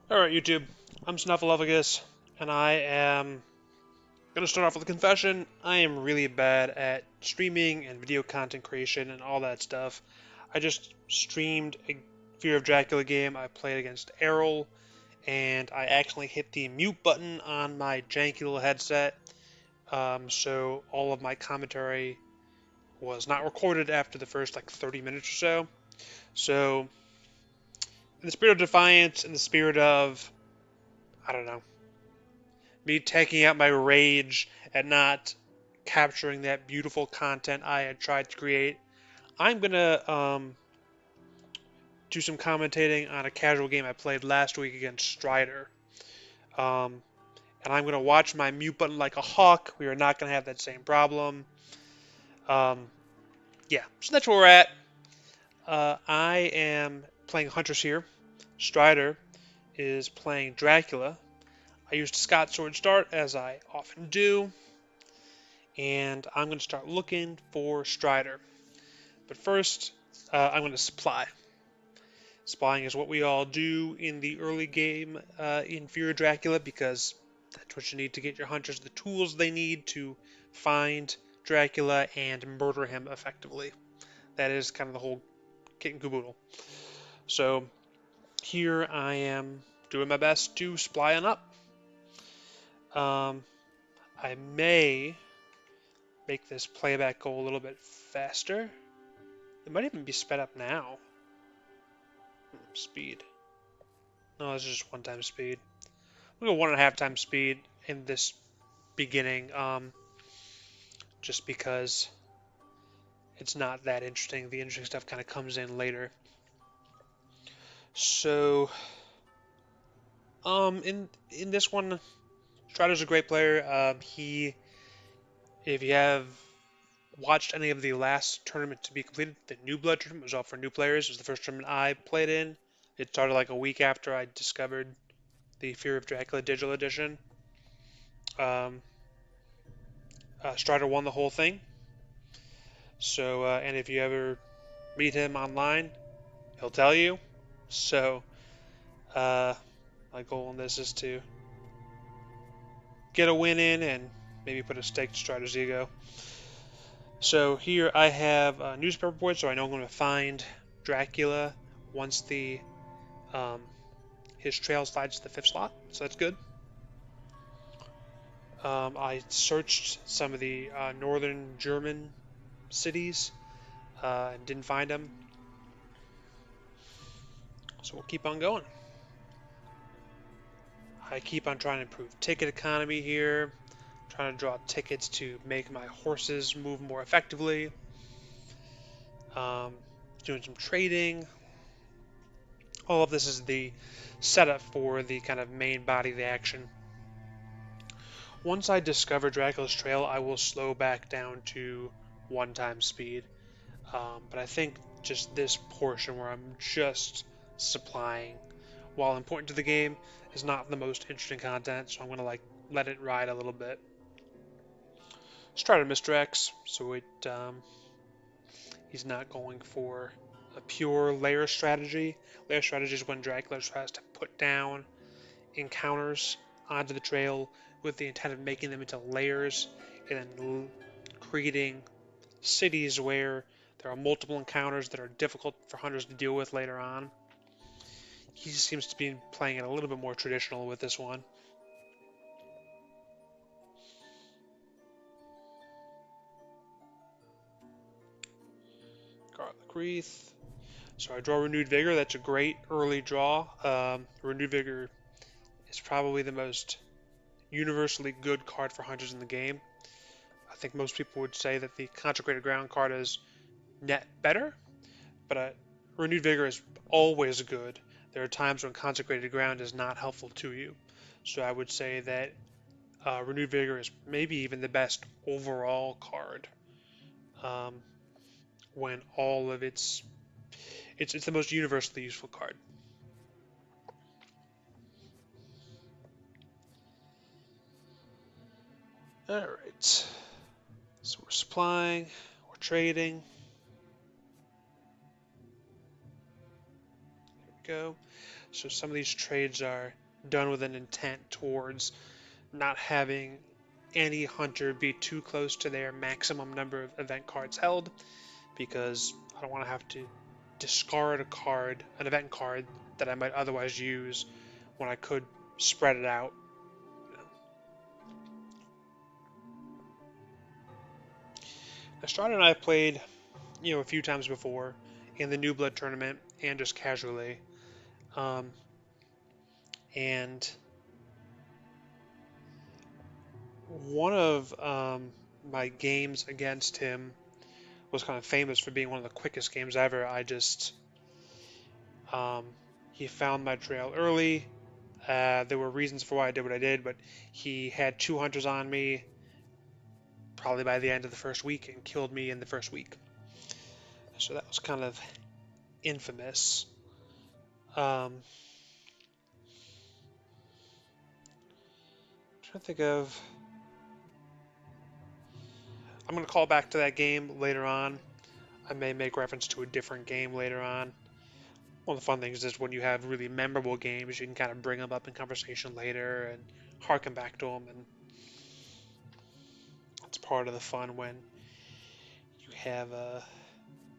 Alright, YouTube. I'm Snuffaluffagus, and I am gonna start off with a confession. I am really bad at streaming and video content creation and all that stuff. I just streamed a Fear of Dracula game. I played against Errol, and I accidentally hit the mute button on my janky little headset. So all of my commentary was not recorded after the first like 30 minutes or so. So, in the spirit of defiance, in the spirit of, I don't know, me taking out my rage at not capturing that beautiful content I had tried to create, I'm gonna do some commentating on a casual game I played last week against Strider. Um, and I'm gonna watch my mute button like a hawk. We are not gonna have that same problem. Um, yeah, so that's where we're at. I am playing Hunters here. Strider is playing Dracula. I used Scott Sword Start as I often do, and I'm going to start looking for Strider. But first, I'm going to supply. Spying is what we all do in the early game in Fear of Dracula because that's what you need to get your hunters the tools they need to find Dracula and murder him effectively. That is kind of the whole kit and caboodle. So here I am doing my best to sply on up. Um, I may make this playback go a little bit faster. It might even be sped up now. Speed. No, this is just one time speed. We'll go 1.5 times speed in this beginning, just because it's not that interesting. The interesting stuff kind of comes in later. So, in this one, Strider's a great player. If you have watched any of the last tournament to be completed, the New Blood tournament was all for new players. It was the first tournament I played in. It started like a week after I discovered the Fear of Dracula Digital Edition. Um, Strider won the whole thing. So, and if you ever meet him online, he'll tell you. So, uh, my goal in this is to get a win in and maybe put a stake to Strider's ego. So here I have a newspaper board, so I know I'm going to find Dracula once the um, his trail slides to the 5th slot. So that's good. I searched some of the northern German cities and didn't find them. So we'll keep on going. I keep on trying to improve ticket economy here, trying to draw tickets to make my horses move more effectively, um, doing some trading. All of this is the setup for the kind of main body of the action. Once I discover Dracula's trail, I will slow back down to 1 time speed. But I think just this portion where I'm just supplying, while important to the game, is not the most interesting content, so I'm going to like let it ride a little bit. Strider misdirects, so he's not going for a pure layer strategy. Layer strategy is when Dracula tries to put down encounters onto the trail with the intent of making them into layers and then creating cities where there are multiple encounters that are difficult for hunters to deal with later on. He seems to be playing it a little bit more traditional with this one. Garlic Wreath. So I draw Renewed Vigor. That's a great early draw. Renewed Vigor is probably the most universally good card for hunters in the game. I think most people would say that the Consecrated Ground card is net better, but Renewed Vigor is always good. There are times when Consecrated Ground is not helpful to you. So I would say that Renewed Vigor is maybe even the best overall card um, when all of it's the most universally useful card. All right, so we're supplying, we're trading. Here go. So some of these trades are done with an intent towards not having any hunter be too close to their maximum number of event cards held, because I don't want to have to discard a card, an event card that I might otherwise use when I could spread it out. Now, Strider and I have played, a few times before in the New Blood tournament and just casually. Um, and one of my games against him was kind of famous for being one of the quickest games ever. Um, he found my trail early. There were reasons for why I did what I did, but he had 2 hunters on me probably by the end of the first week and killed me in the first week. So that was kind of infamous. I'm trying to think of... I'm going to call back to that game later on. I may make reference to a different game later on. One of the fun things is when you have really memorable games, you can kind of bring them up in conversation later and harken back to them, and it's part of the fun when you have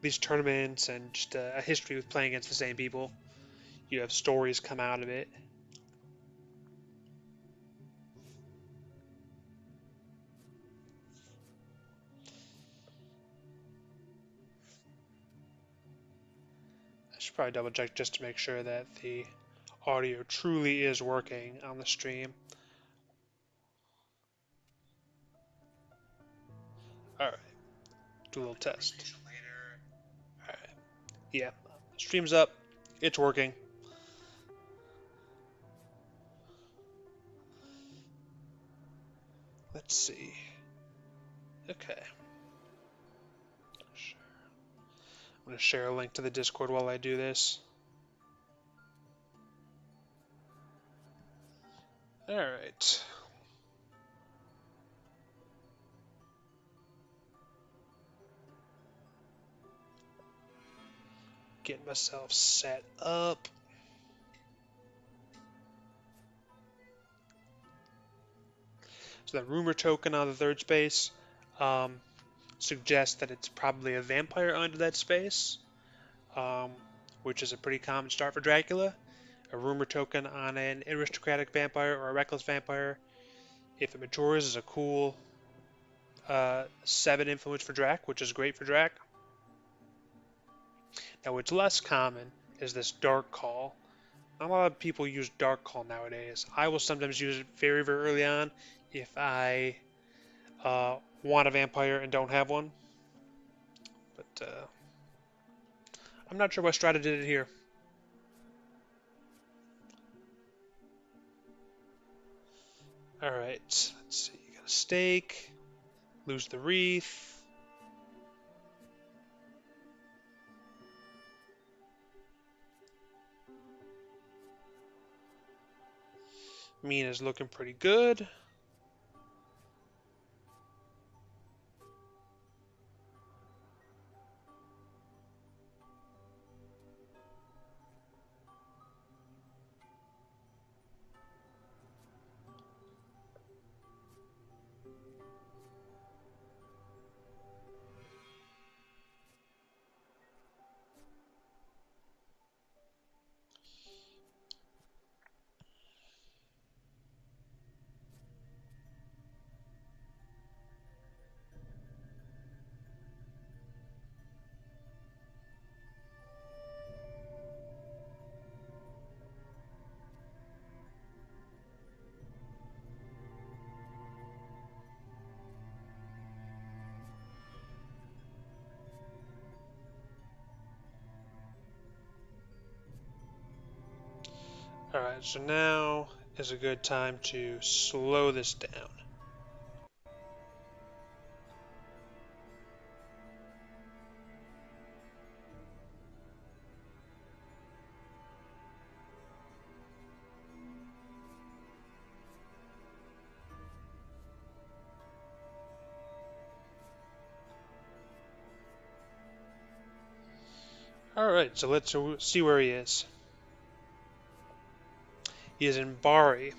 these tournaments and just a history with playing against the same people. You have stories come out of it. I should probably double check just to make sure that the audio truly is working on the stream. Alright, do a little test. Alright, yeah, stream's up, it's working. Let's see. Okay. I'm going to share a link to the Discord while I do this. Alright. Getting myself set up. So that rumor token on the third space suggests that it's probably a vampire under that space, which is a pretty common start for Dracula. A rumor token on an aristocratic vampire or a reckless vampire, if it matures, is a cool 7 influence for Drac, which is great for Drac. Now, what's less common is this Dark Call. Not a lot of people use Dark Call nowadays. I will sometimes use it very, very early on if I want a vampire and don't have one. But I'm not sure why Strider did it here. Alright, let's see. You got a stake. Lose the wreath. Mina's looking pretty good. Alright, so now is a good time to slow this down. Alright, so let's see where he is. is in Bari,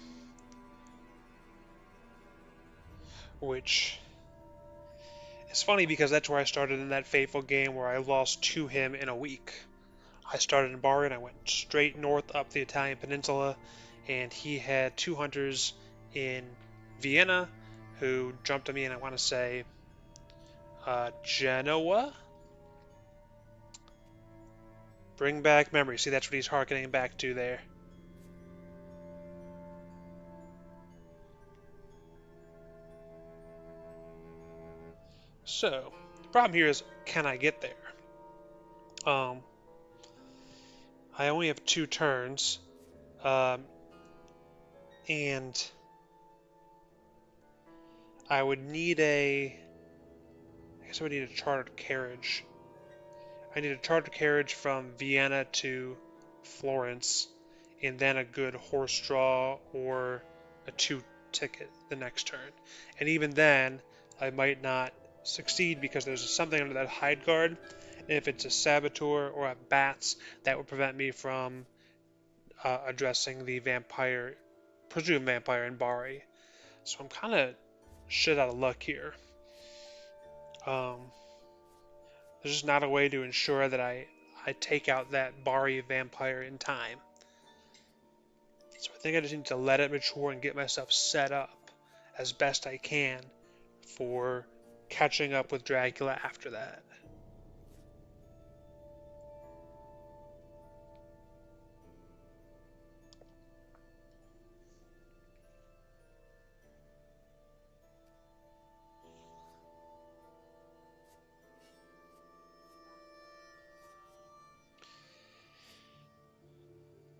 which is funny because that's where I started in that fateful game where I lost to him in a week. I started in Bari and I went straight north up the Italian peninsula, and he had two hunters in Vienna who jumped on me, and I want to say Genoa? Bring back memories. See, that's what he's harkening back to there. So, the problem here is, can I get there? Um, I only have 2 turns, um, and I would need I guess I would need a chartered carriage. I need a chartered carriage from Vienna to Florence, and then a good horse draw or a 2 ticket the next turn. And even then, I might not succeed because there's something under that hide guard. And if it's a saboteur or a bats, that would prevent me from addressing the vampire, presumed vampire in Bari. So I'm kind of shit out of luck here. Um, there's just not a way to ensure that I take out that Bari vampire in time. So I think I just need to let it mature and get myself set up as best I can for catching up with Dracula after that.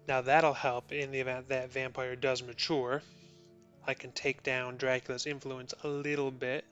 Now that'll help in the event that vampire does mature. I can take down Dracula's influence a little bit.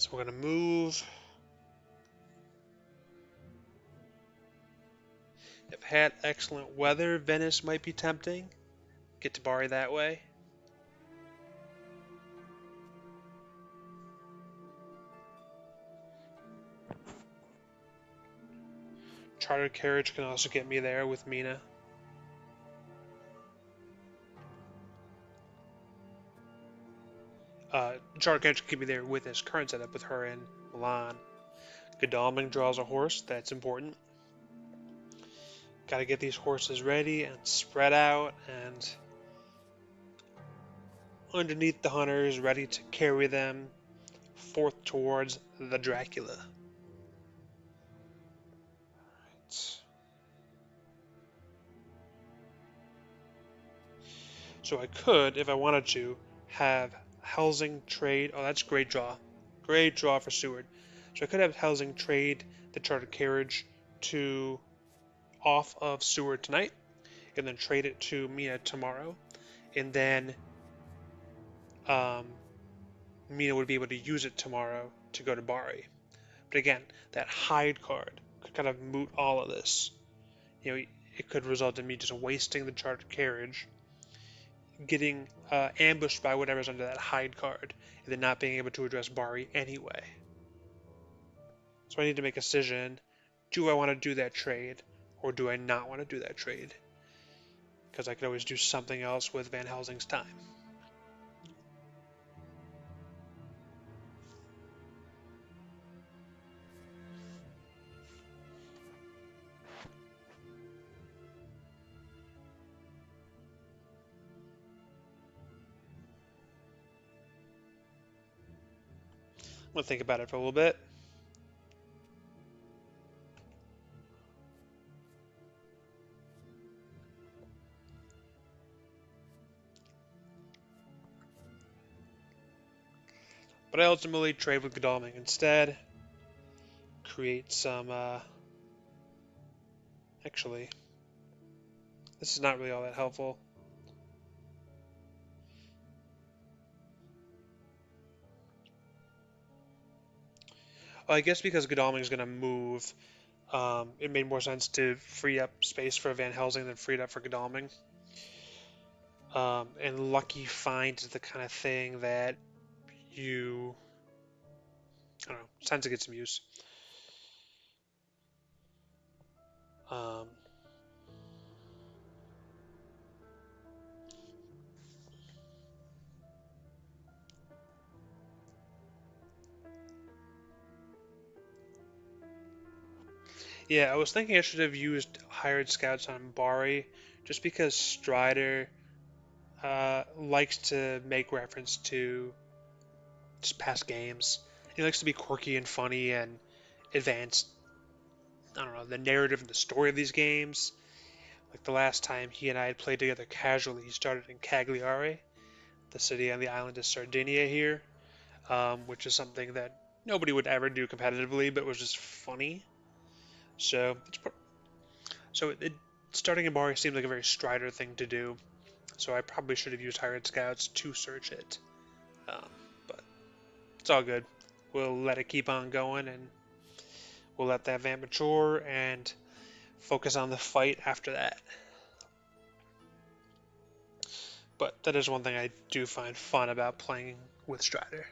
So we're going to move. If I had excellent weather, Venice might be tempting. Get to Bari that way. Chartered carriage can also get me there with Mina. Chartered carriage can get me there with his current setup with her in Milan. Godalming draws a horse, that's important. Gotta get these horses ready and spread out and underneath the hunters, ready to carry them forth towards the Dracula. Right. So I could, if I wanted to, have Helsing trade. Oh, that's great draw. Great draw for Seward. So I could have Helsing trade the chartered carriage to off of Seward tonight, and then trade it to Mina tomorrow, and then Mina would be able to use it tomorrow to go to Bari. But again, that hide card could kind of moot all of this. You know, it could result in me just wasting the chartered carriage, getting ambushed by whatever's under that hide card, and then not being able to address Bari anyway. So I need to make a decision. Do I want to do that trade, or do I not want to do that trade? Because I could always do something else with Van Helsing's time. I'm going to think about it for a little bit. But I ultimately trade with Godalming instead. Create some, actually, this is not really all that helpful. Well, I guess because Godalming is going to move, it made more sense to free up space for Van Helsing than free it up for Godalming. And Lucky Find is the kind of thing that you, I don't know, tends to get some use. Um, yeah, I was thinking I should have used Hired Scouts on Bari, just because Strider likes to make reference to just past games. He likes to be quirky and funny and advance, I don't know, the narrative and the story of these games. Like the last time he and I had played together casually, he started in Cagliari, the city on the island of Sardinia here, which is something that nobody would ever do competitively, but was just funny. So, starting in Bari seemed like a very Strider thing to do. So I probably should have used Hired Scouts to search it. Um, but it's all good. We'll let it keep on going, and we'll let that vamp mature and focus on the fight after that. But that is one thing I do find fun about playing with Strider.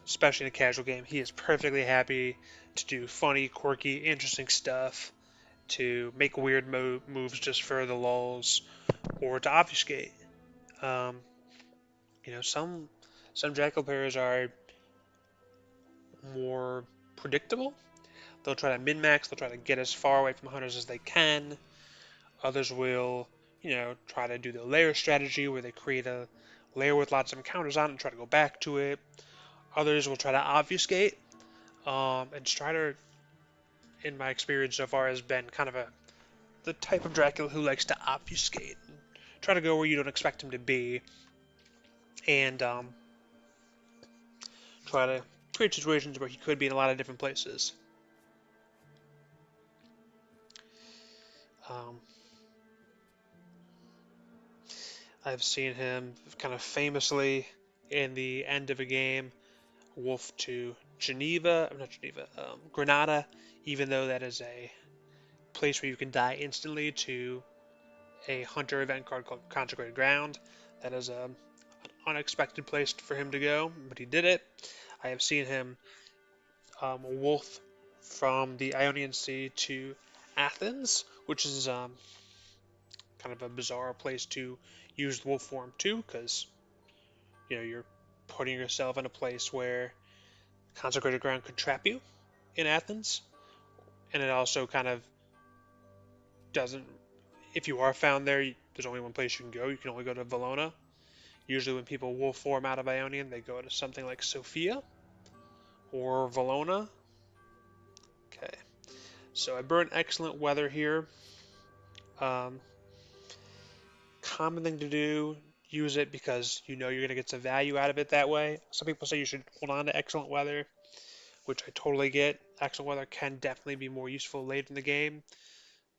Especially in a casual game, he is perfectly happy to do funny, quirky, interesting stuff, to make weird moves just for the lulz, or to obfuscate. Um, some Dracula players are more predictable. They'll try to min-max, they'll try to get as far away from hunters as they can. Others will, try to do the layer strategy where they create a layer with lots of encounters on it and try to go back to it. Others will try to obfuscate. And Strider, in my experience so far, has been kind of the type of Dracula who likes to obfuscate. And try to go where you don't expect him to be. And try to create situations where he could be in a lot of different places. Um, I've seen him kind of famously in the end of a game wolf to Granada, even though that is a place where you can die instantly, to a hunter event card called Consecrated Ground. That is an unexpected place for him to go, but he did it. I have seen him wolf from the Ionian Sea to Athens, which is kind of a bizarre place to use the wolf form too, because you're putting yourself in a place where Consecrated Ground could trap you in Athens, and it also kind of doesn't. If you are found there, there's only one place you can go. You can only go to Valona. Usually, when people wolf form out of Ionian, they go to something like Sophia or Valona. Okay, so I burn excellent weather here. Um, Common thing to do. Use it because you're going to get some value out of it that way. Some people say you should hold on to excellent weather, which I totally get. Excellent weather can definitely be more useful late in the game.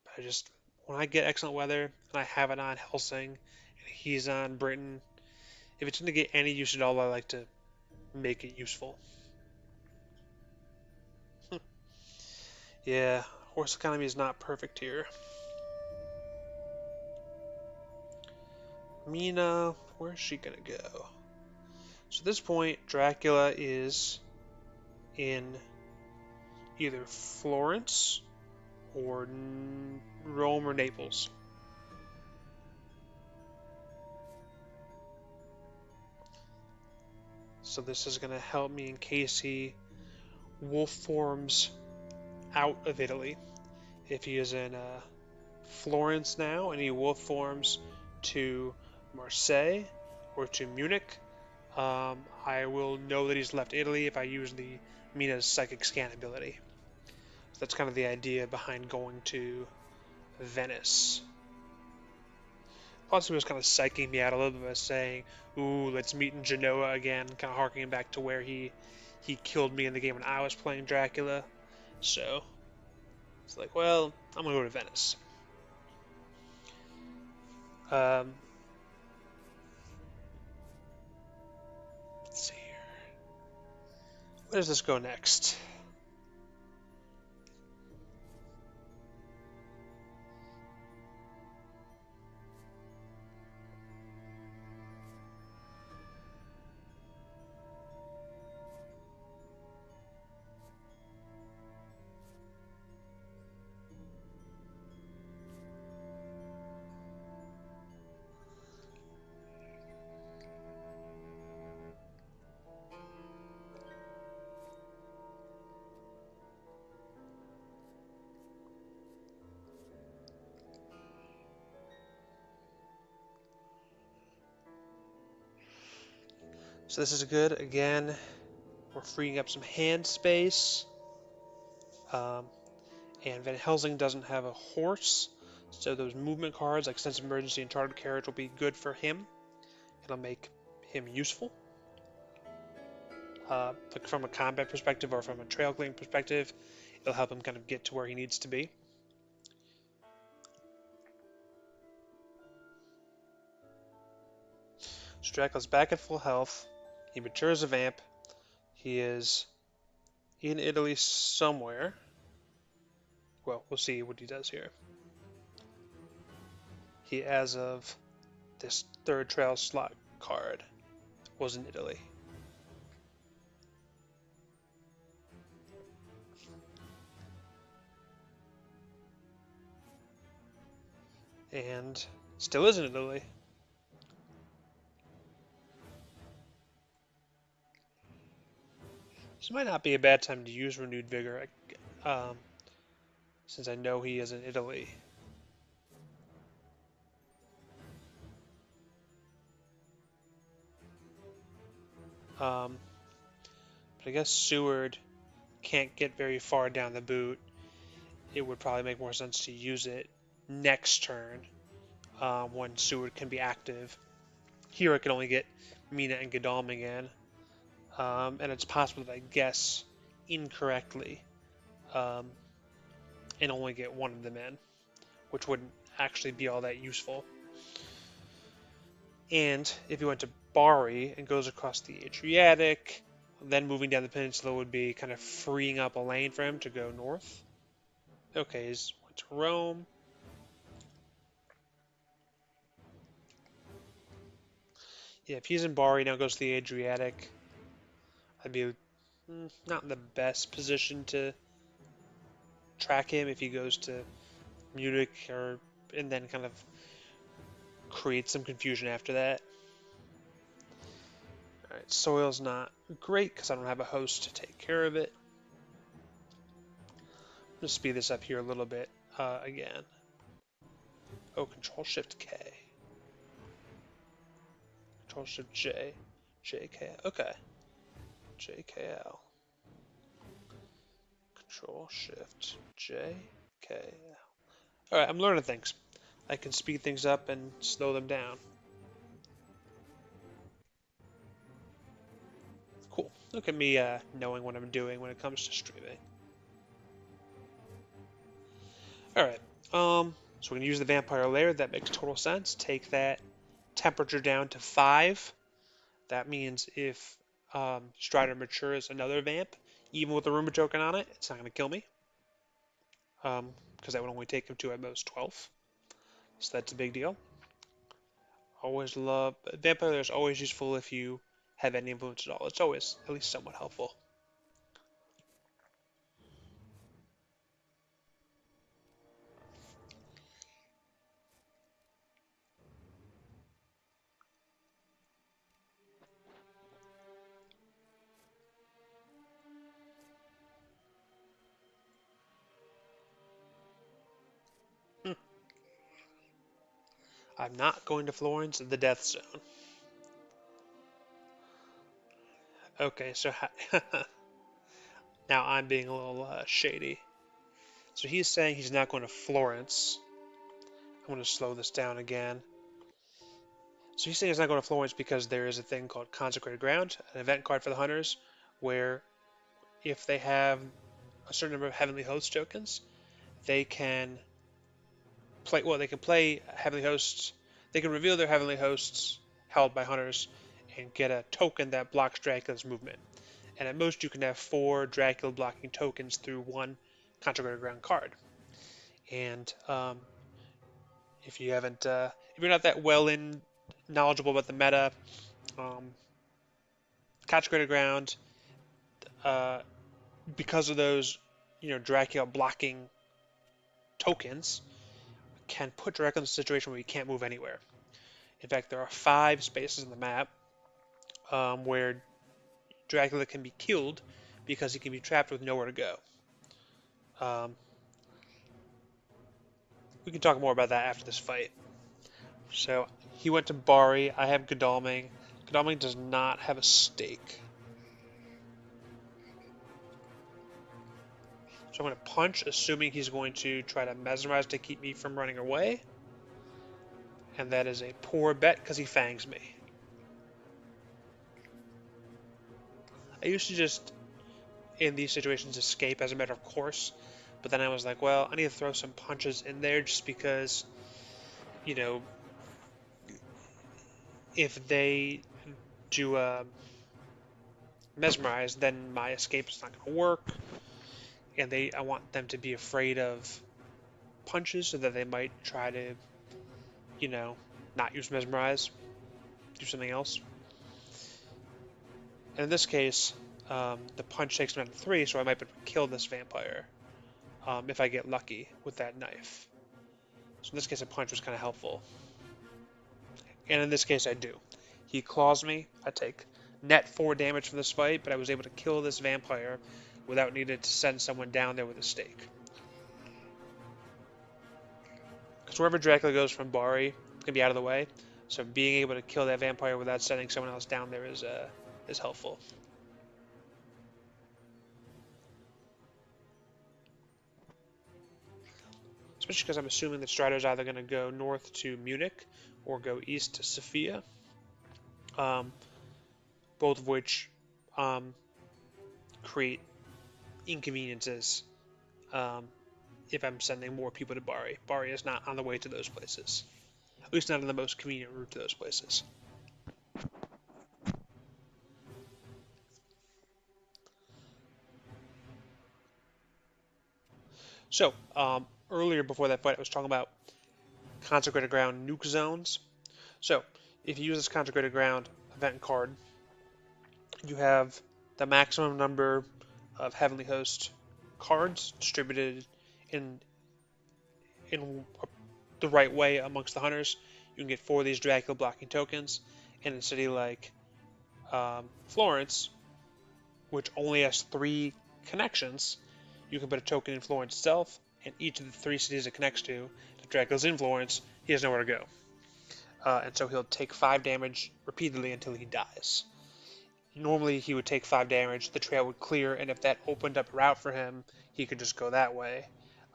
But when I get excellent weather and I have it on Helsing and he's on Britain, if it's going to get any use at all, I like to make it useful. Yeah, horse economy is not perfect here. Mina, where's she going to go? So at this point, Dracula is in either Florence or Rome or Naples. So this is going to help me in case he wolf forms out of Italy. If he is in Florence now and he wolf forms to Marseille or to Munich, I will know that he's left Italy if I use the Mina's Psychic Scan ability. So that's kind of the idea behind going to Venice. Also, he was kind of psyching me out a little bit by saying, "Ooh, let's meet in Genoa again," kind of harkening back to where he killed me in the game when I was playing Dracula. So it's like, well, I'm gonna go to Venice. Um, let's see here. Where does this go next? So this is good. Again, we're freeing up some hand space. Um, and Van Helsing doesn't have a horse, so those movement cards like Sense of Emergency and Chartered Carriage will be good for him. It'll make him useful. Like from a combat perspective or from a trail clearing perspective, it'll help him kind of get to where he needs to be. So Dracula's back at full health. He matures a vamp. He is in Italy somewhere. Well, we'll see what he does here. He, as of this third trail slot card, was in Italy. And still is in Italy. This might not be a bad time to use Renewed Vigor, um, since I know he is in Italy. But I guess Seward can't get very far down the boot. It would probably make more sense to use it next turn when Seward can be active. Here I can only get Mina and Godalming in. And it's possible that I guess incorrectly um, and only get one of them in, which wouldn't actually be all that useful. And if he went to Bari and goes across the Adriatic, then moving down the peninsula would be kind of freeing up a lane for him to go north. Okay, he's went to Rome. Yeah, if he's in Bari now goes to the Adriatic, I'd be not in the best position to track him if he goes to Munich and then kind of create some confusion after that. Alright, soil's not great because I don't have a host to take care of it. I'm going to speed this up here a little bit again. Oh, Control-Shift-K. Control-Shift-J. JK. Okay. JKL. Control-Shift-J. K. Alright, I'm learning things. I can speed things up and slow them down. Cool. Look at me knowing what I'm doing when it comes to streaming. Alright, so we're going to use the Vampire Lair. That makes total sense. Take that temperature down to 5. That means if Strider matures another Vamp, even with the Rumor token on it, it's not going to kill me. Because that would only take him to at most 12. So that's a big deal. Always love... Vampire Lair is always useful if you have any influence at all. It's always at least somewhat helpful. I'm not going to Florence, the Death Zone. Okay, so now I'm being a little shady. So he's saying he's not going to Florence. I'm going to slow this down again. So he's saying he's not going to Florence because there is a thing called Consecrated Ground, an event card for the hunters, where if they have a certain number of Heavenly Host tokens, they can play. Well, they can play Heavenly Hosts. They can reveal their Heavenly Hosts held by hunters and get a token that blocks Dracula's movement. And at most, you can have 4 Dracula blocking tokens through one Consecrated Ground card. And if you haven't, if you're not that knowledgeable about the meta, um, Consecrated Ground, uh, because of those, Dracula blocking tokens, can put Dracula in a situation where he can't move anywhere. In fact, there are 5 spaces in the map where Dracula can be killed because he can be trapped with nowhere to go. Um, we can talk more about that after this fight. So he went to Bari. I have Godalming. Godalming does not have a stake. So I'm going to punch, assuming he's going to try to mesmerize to keep me from running away. And that is a poor bet because he fangs me. I used to just, in these situations, escape as a matter of course. But then I was like, well, I need to throw some punches in there just because, if they do mesmerize, then my escape is not going to work. And I want them to be afraid of punches so that they might try to, not use mesmerize, do something else. And in this case, the punch takes them down to 3, so I might be able to kill this vampire if I get lucky with that knife. So in this case, a punch was kind of helpful. And in this case, I do. He claws me. I take net 4 damage from this fight, but I was able to kill this vampire without needing to send someone down there with a stake. Because wherever Dracula goes from Bari, it's going to be out of the way. So being able to kill that vampire without sending someone else down there is helpful. Especially because I'm assuming that Strider's either going to go north to Munich or go east to Sofia. Both of which create inconveniences if I'm sending more people to Bari. Bari is not on the way to those places. At least not on the most convenient route to those places. So, earlier before that fight, I was talking about Consecrated Ground nuke zones. So, if you use this Consecrated Ground event card, you have the maximum number of Heavenly Host cards distributed in the right way amongst the hunters. You can get 4 of these Dracula blocking tokens. In a city like Florence, which only has 3 connections, you can put a token in Florence itself, and each of the 3 cities it connects to, if Dracula's in Florence, he has nowhere to go. And so he'll take 5 damage repeatedly until he dies. Normally he would take 5 damage, the trail would clear, and if that opened up a route for him, he could just go that way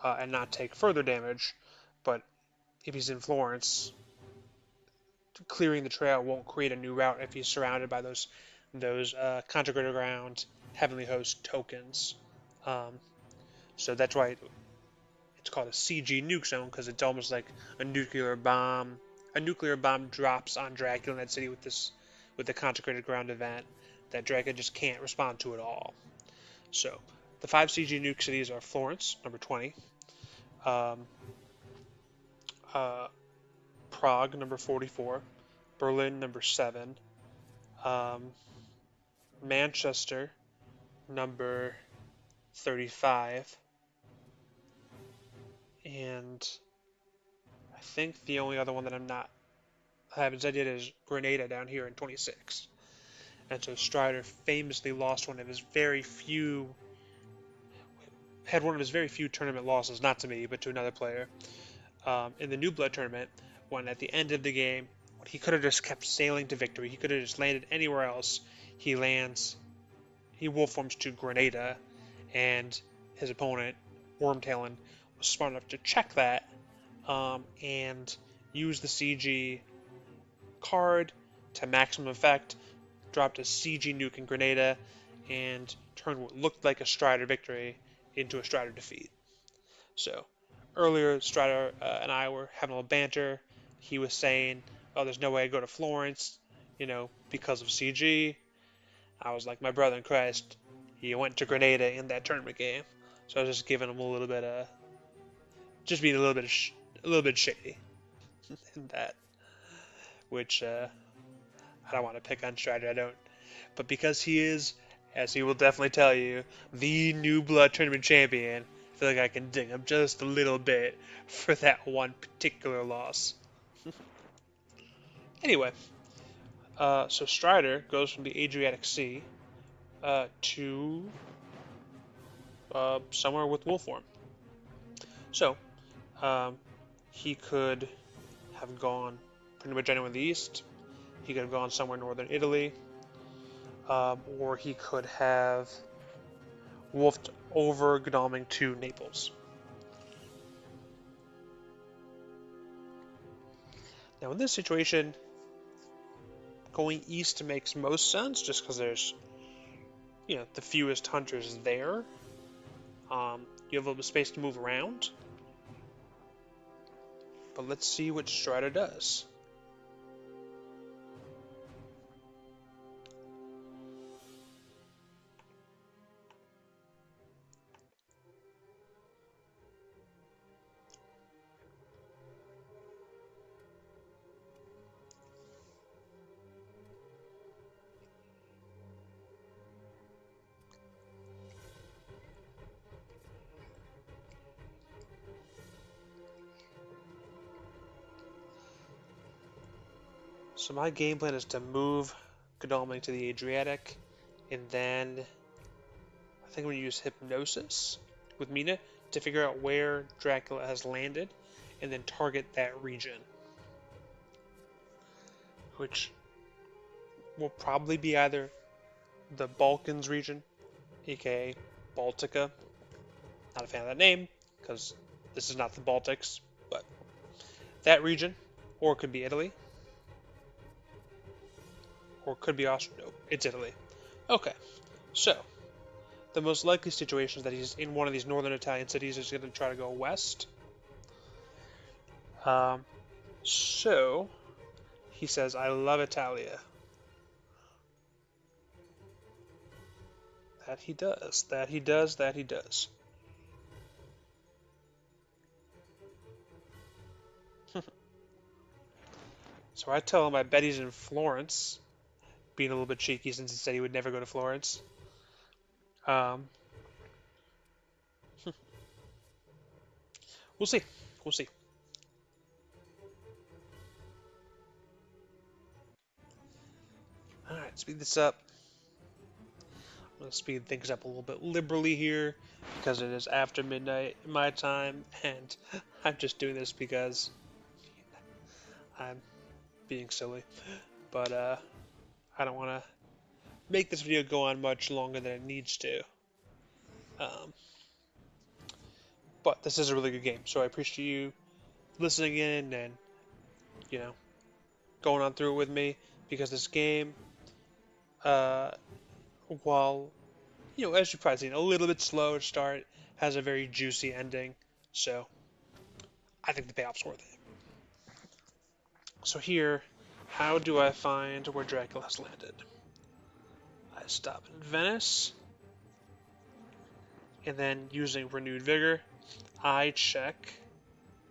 and not take further damage. But if he's in Florence, clearing the trail won't create a new route if he's surrounded by those Consecrated Ground Heavenly Host tokens. So that's why it's called a CG nuke zone, because it's almost like a nuclear bomb. A nuclear bomb drops on Dracula in that city with the Consecrated Ground event that Dracula just can't respond to at all. So the 5 CG nuke cities are Florence, number 20, Prague, number 44, Berlin, number 7, Manchester, number 35, and I think the only other one that I haven't said yet is Grenada down here in 26. And so Strider famously lost one of his very few tournament losses, not to me, but to another player, in the New Blood tournament, when at the end of the game, when he could have just kept sailing to victory, he could have just landed anywhere else, he wolf forms to Grenada, and his opponent, Wormtailin, was smart enough to check that, and use the CG card to maximum effect, dropped a CG nuke in Grenada, and turned what looked like a Strider victory into a Strider defeat. So earlier, Strider and I were having a little banter. He was saying, "Oh, there's no way I go to Florence, because of CG." I was like, "My brother in Christ, he went to Grenada in that tournament game." So I was just giving him a little bit of, just being a little bit shady in that, which I don't want to pick on Strider. I don't. But because he is, as he will definitely tell you, the New Blood Tournament champion, I feel like I can ding him just a little bit for that one particular loss. Anyway, so Strider goes from the Adriatic Sea to somewhere with wolf form. So um, he could have gone pretty much anywhere in the east. He could have gone somewhere in northern Italy, or he could have wolfed over Godalming to Naples. Now, in this situation, going east makes most sense just because there's, the fewest hunters there. You have a little bit of space to move around. But let's see what Strider does. So my game plan is to move Godalming to the Adriatic, and then I think I'm going to use Hypnosis with Mina to figure out where Dracula has landed, and then target that region, which will probably be either the Balkans region, aka Baltica. Not a fan of that name, because this is not the Baltics, but that region, or it could be Italy, or it could be Austria. No, it's Italy. Okay, so the most likely situation is that he's in one of these northern Italian cities. He's going to try to go west. So he says, "I love Italia." That he does. That he does. That he does. So I tell him I bet he's in Florence, being a little bit cheeky since he said he would never go to Florence. Um, we'll see. We'll see. Alright, speed this up. I'm going to speed things up a little bit liberally here because it is after midnight my time, and I'm just doing this because I'm being silly. But I don't want to make this video go on much longer than it needs to. But this is a really good game, so I appreciate you listening in and, going on through it with me, because this game, while, as you've probably seen, a little bit slow to start, has a very juicy ending, so I think the payoff's worth it. So here, how do I find where Dracula has landed? I stop in Venice, and then using Renewed Vigor, I check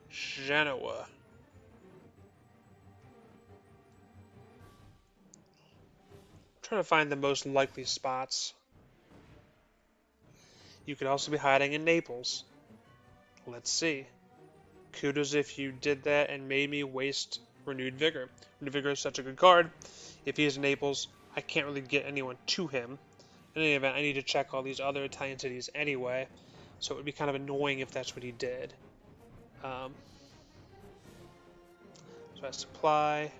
Genoa. I'm trying to find the most likely spots. You could also be hiding in Naples. Let's see. Kudos if you did that and made me waste Renewed Vigor. Renewed Vigor is such a good card. If he is in Naples, I can't really get anyone to him. In any event, I need to check all these other Italian cities anyway, so it would be kind of annoying if that's what he did. So I supply.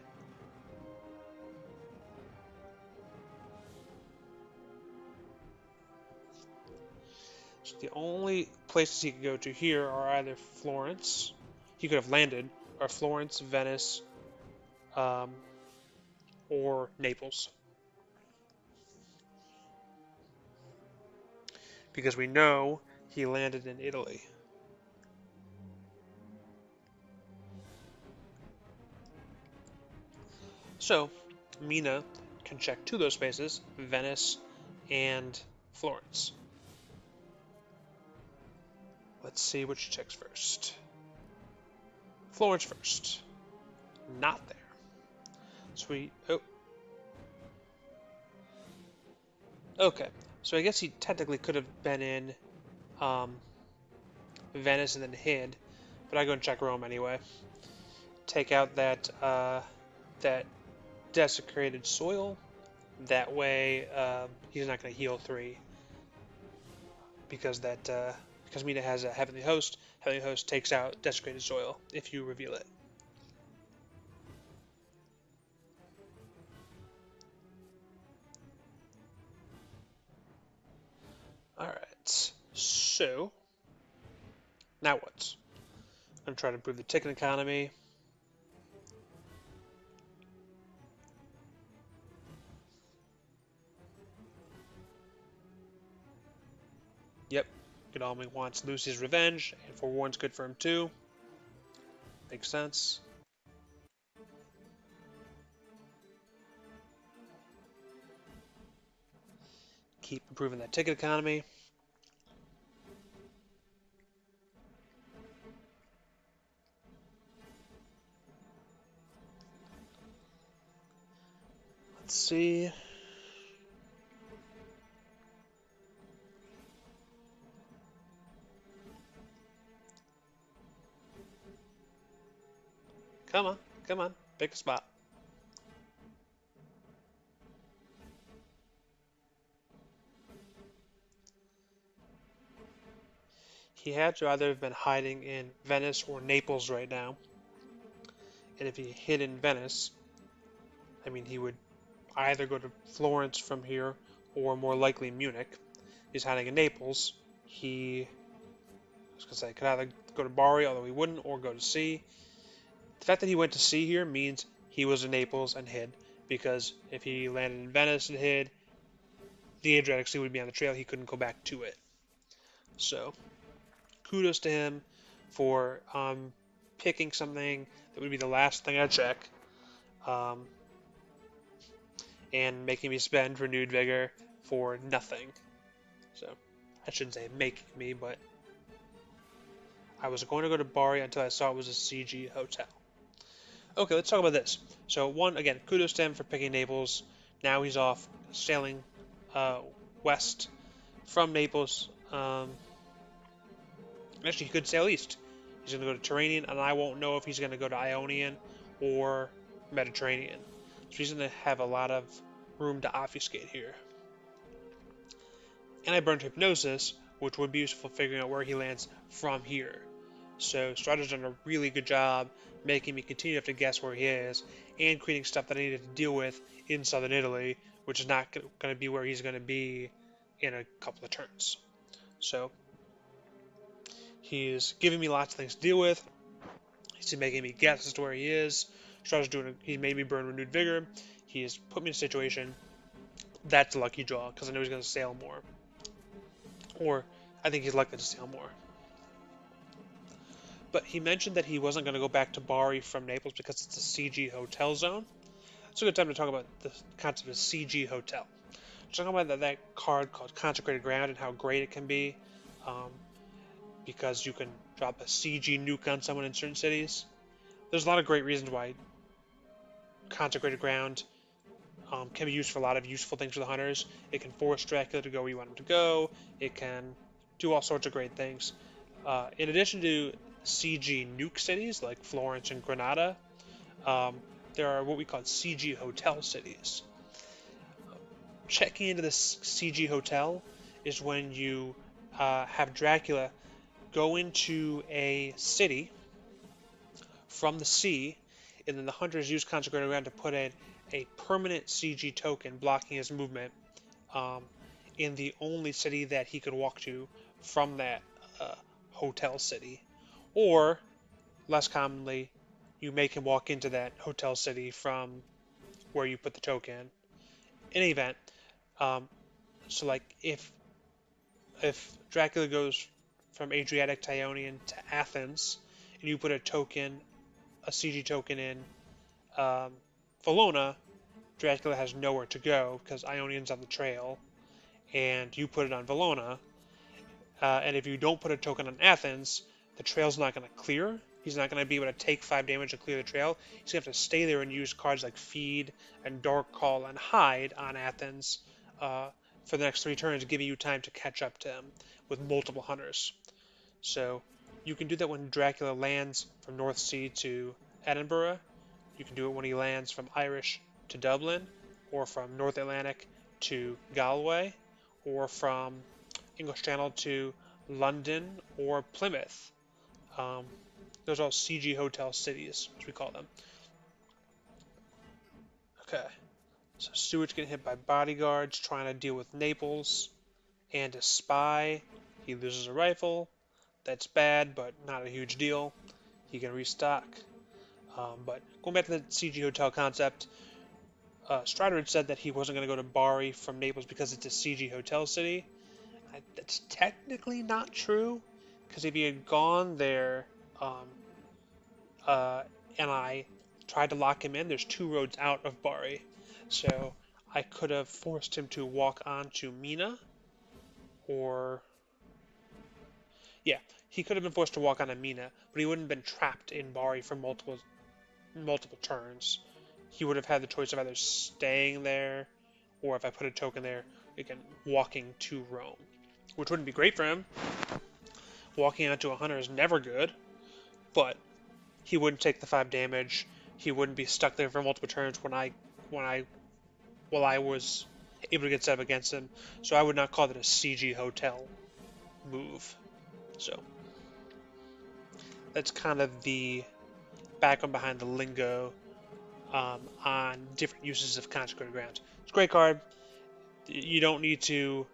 So the only places he could go to here are either Florence, he could have landed, or Florence, Venice, or Naples. Because we know he landed in Italy. So, Mina can check two of those spaces, Venice and Florence. Let's see what she checks first. Florence first. Not there. Sweet. Oh. Okay. So I guess he technically could have been in um, Venice and then hid, but I go and check Rome anyway. Take out that desecrated soil. That way, he's not going to heal 3 because because Mina has a heavenly host. Heavenly host takes out desecrated soil if you reveal it. All right. So now what? I'm gonna try to improve the ticket economy. Yep. Godalming wants Lucy's revenge, and forewarn's good for him too. Makes sense. Keep improving that ticket economy. Let's see. Come on, come on, pick a spot. He had to either have been hiding in Venice or Naples right now. And if he hid in Venice, I mean, he would either go to Florence from here or more likely Munich. He's hiding in Naples. I was gonna say, could either go to Bari, although he wouldn't, or go to sea. The fact that he went to sea here means he was in Naples and hid, because if he landed in Venice and hid, the Adriatic Sea would be on the trail. He couldn't go back to it. So, kudos to him for picking something that would be the last thing I check, um, and making me spend renewed vigor for nothing. So, I shouldn't say making me, but I was going to go to Bari until I saw it was a CG hotel. Okay, let's talk about this. So, one, again, kudos to him for picking Naples. Now he's off sailing west from Naples. Actually, he could sail east. He's going to go to Turanian, and I won't know if he's going to go to Ionian or Mediterranean. So he's going to have a lot of room to obfuscate here. And I burned Hypnosis, which would be useful figuring out where he lands from here. So Strider's done a really good job making me continue to have to guess where he is, and creating stuff that I needed to deal with in southern Italy, which is not going to be where he's going to be in a couple of turns. So he's giving me lots of things to deal with. He's making me guess as to where he is. He made me burn renewed vigor. He has put me in a situation that's a lucky draw because I know he's going to sail more, or I think he's likely to sail more. But he mentioned that he wasn't going to go back to Bari from Naples because it's a CG hotel zone. It's a good time to talk about the concept of CG hotel. Talking about that card called Consecrated Ground and how great it can be, because you can drop a CG nuke on someone in certain cities. There's a lot of great reasons why Consecrated Ground can be used for a lot of useful things for the hunters. It can force Dracula to go where you want him to go. It can do all sorts of great things. In addition to CG nuke cities like Florence and Granada, there are what we call CG hotel cities. Checking into this CG hotel is when you have Dracula go into a city from the sea, and then the hunters use Consecrated Ground to put in a permanent CG token blocking his movement in the only city that he could walk to from that hotel city. Or, less commonly, you make him walk into that hotel city from where you put the token. In any event, um, so like if Dracula goes from Adriatic Tyronian to Athens, and you put a CG token in um, Valona, Dracula has nowhere to go because Ionian's on the trail, and you put it on Valona. And if you don't put a token on Athens, the trail's not going to clear. He's not going to be able to take 5 damage and clear the trail. He's going to have to stay there and use cards like Feed and Dark Call and Hide on Athens for the next 3 turns, giving you time to catch up to him with multiple hunters. So you can do that when Dracula lands from North Sea to Edinburgh. You can do it when he lands from Irish to Dublin, or from North Atlantic to Galway, or from English Channel to London or Plymouth. Those are all CG hotel cities, as we call them. Okay, so Stewart's getting hit by bodyguards trying to deal with Naples and a spy. He loses a rifle. That's bad, but not a huge deal. He can restock. But going back to the CG hotel concept, Strider had said that he wasn't going to go to Bari from Naples because it's a CG hotel city. That's technically not true, because if he had gone there and I tried to lock him in, there's 2 roads out of Bari. So I could have forced him to walk on to Mina, or... Yeah, he could have been forced to walk on to Mina, but he wouldn't have been trapped in Bari for multiple turns. He would have had the choice of either staying there, or if I put a token there, again, walking to Rome, which wouldn't be great for him. Walking onto a hunter is never good, but he wouldn't take the 5 damage. He wouldn't be stuck there for multiple turns while I was able to get set up against him. So I would not call it a CG hotel move. So that's kind of the background behind the lingo on different uses of Consecrated Grounds. It's a great card. You don't need to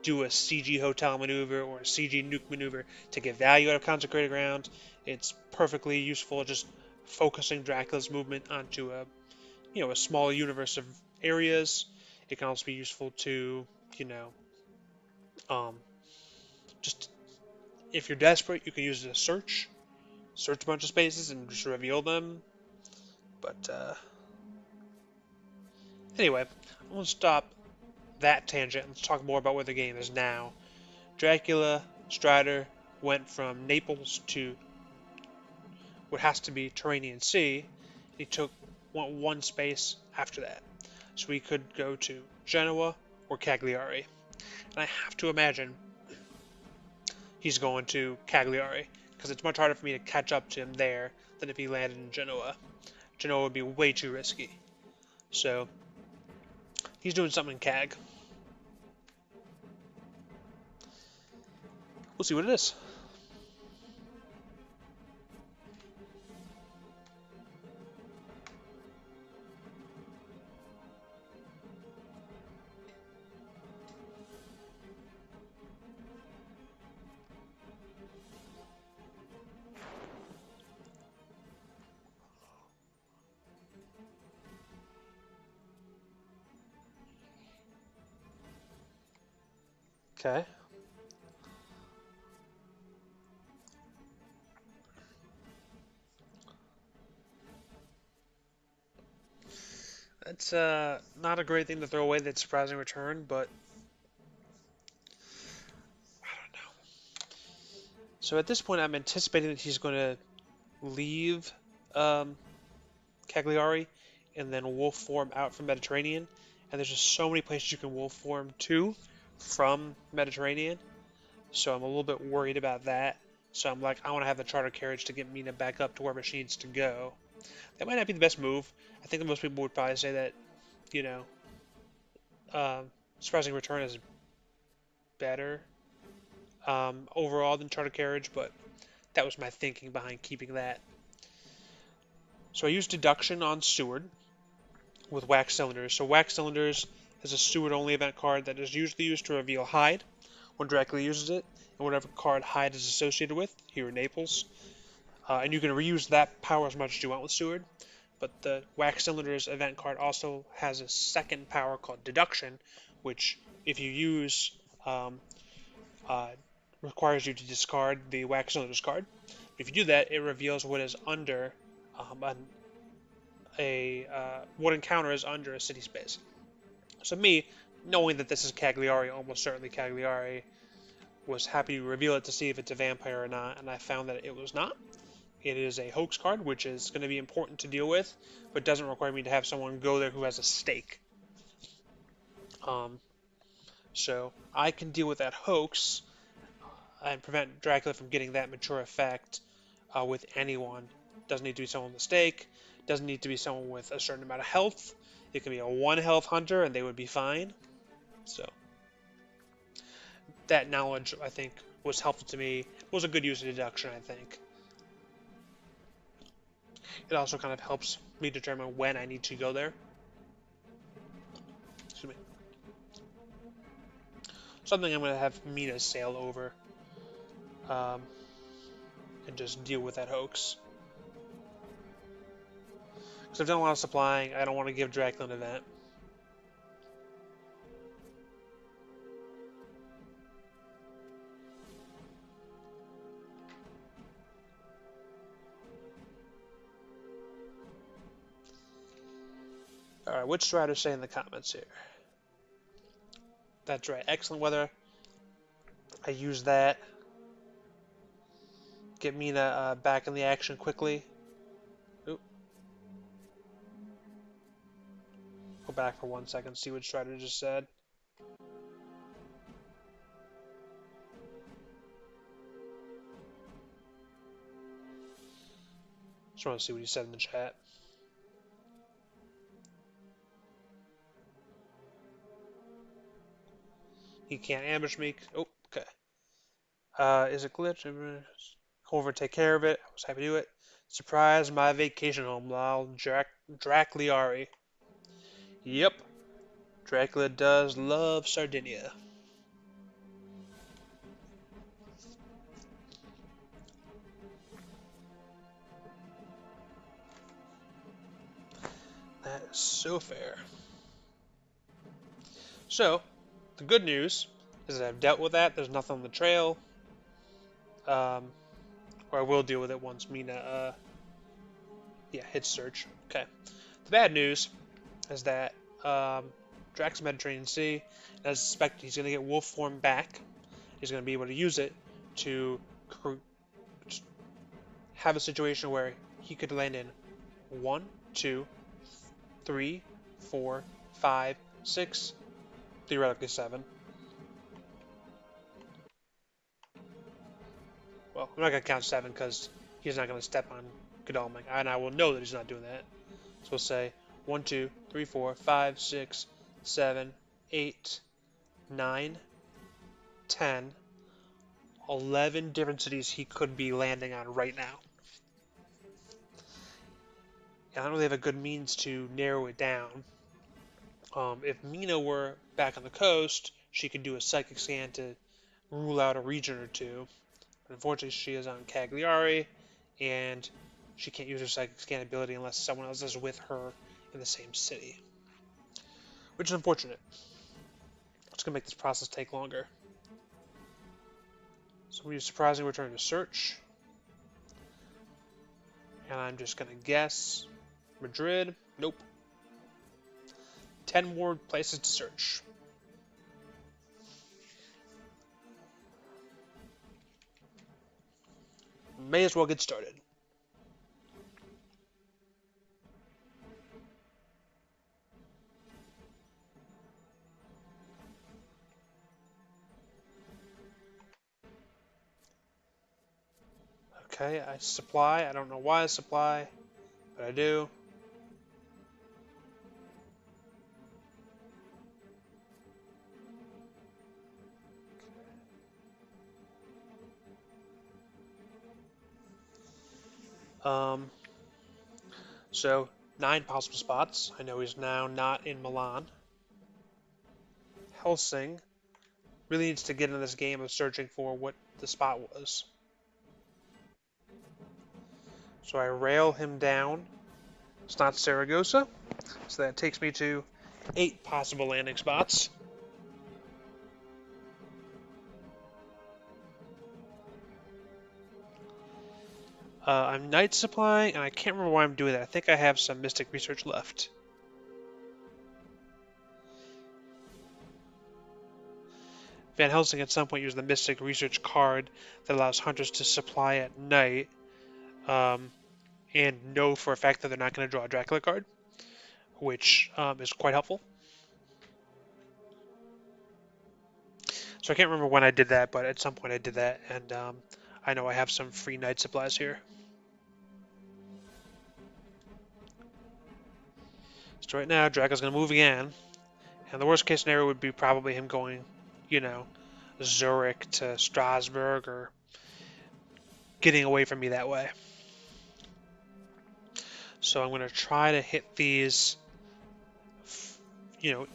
do a CG hotel maneuver or a CG nuke maneuver to get value out of Consecrated Ground. It's perfectly useful just focusing Dracula's movement onto a small universe of areas. It can also be useful to, just if you're desperate, you can use it as search a bunch of spaces and just reveal them. But anyway, I'm going to stop that tangent. Let's talk more about where the game is now. Dracula, Strider, went from Naples to what has to be Tyrrhenian Sea. He went 1 space after that. So we could go to Genoa or Cagliari. And I have to imagine he's going to Cagliari, because it's much harder for me to catch up to him there than if he landed in Genoa. Genoa would be way too risky. So he's doing something in Cag. We'll see what it is. Okay. That's not a great thing to throw away, that surprising return, but I don't know. So at this point, I'm anticipating that he's going to leave Cagliari and then wolf form out from Mediterranean. And there's just so many places you can wolf form to from Mediterranean. So I'm a little bit worried about that. So I'm like, I want to have the charter carriage to get Mina back up to wherever she needs to go. That might not be the best move. I think that most people would probably say that, surprising return is better overall than charter carriage, but that was my thinking behind keeping that. So I used deduction on Seward with wax cylinders. So wax cylinders is a Seward only event card that is usually used to reveal Hide when Dracula uses it, and whatever card Hide is associated with here in Naples. And you can reuse that power as much as you want with Seward. but the Wax Cylinders event card also has a second power called Deduction, which, if you use, um, uh, requires you to discard the Wax Cylinders card. If you do that, it reveals what is under what encounter is under a city space. So me, knowing that this is Cagliari, almost certainly Cagliari, was happy to reveal it to see if it's a vampire or not, and I found that it was not. It is a hoax card, which is going to be important to deal with, but doesn't require me to have someone go there who has a stake. Um, so I can deal with that hoax and prevent Dracula from getting that mature effect with anyone. Doesn't need to be someone with a stake. Doesn't need to be someone with a certain amount of health. It can be a 1 health hunter and they would be fine. So that knowledge, I think, was helpful to me. It was a good use of deduction, I think. It also kind of helps me determine when I need to go there. Excuse me. Something I'm going to have Mina sail over and just deal with that hoax. Because I've done a lot of supplying. I don't want to give Dracula an event. Alright, what's Strider say in the comments here? That's right, excellent weather. I use that. Get Mina back in the action quickly. Oop. Go back for 1 second, see what Strider just said. Just want to see what he said in the chat. He can't ambush me. Oh, okay. Is it glitch? Over, take care of it. I was happy to do it. Surprise, my vacation home, lol. Dracliari. Yep. Dracula does love Sardinia. That is so fair. So, the good news is that I've dealt with that. There's nothing on the trail. Or I will deal with it once Mina, hits search. Okay. The bad news is that Drax Mediterranean Sea, as suspected, he's going to get wolf form back. He's going to be able to use it to have a situation where he could land in 1, 2, 3, 4, 5, 6, theoretically 7. Well, I'm not going to count 7 because he's not going to step on Godalming, and I will know that he's not doing that. So we'll say 1, 2, 3, 4, 5, 6, 7, 8, 9, 10, 11 different cities he could be landing on right now. And I don't really have a good means to narrow it down. If Mina were back on the coast, she could do a psychic scan to rule out a region or two. But unfortunately, she is on Cagliari, and she can't use her psychic scan ability unless someone else is with her in the same city. Which is unfortunate. It's going to make this process take longer. So we use surprising return to search. And I'm just going to guess Madrid. Nope. 10 more places to search. May as well get started. Okay, I supply. I don't know why I supply, but I do. So 9 possible spots. I know he's now not in Milan. Helsing really needs to get into this game of searching for what the spot was. So I rail him down It's not Saragossa, so that takes me to 8 possible landing spots. I'm night supplying, and I can't remember why I'm doing that. I think I have some Mystic Research left. Van Helsing at some point used the Mystic Research card that allows hunters to supply at night, and know for a fact that they're not going to draw a Dracula card, which is quite helpful. So I can't remember when I did that, but at some point I did that, and I know I have some free night supplies here. So right now, Dracula's going to move again, and the worst case scenario would be probably him going, Zurich to Strasbourg, or getting away from me that way. So I'm going to try to hit these,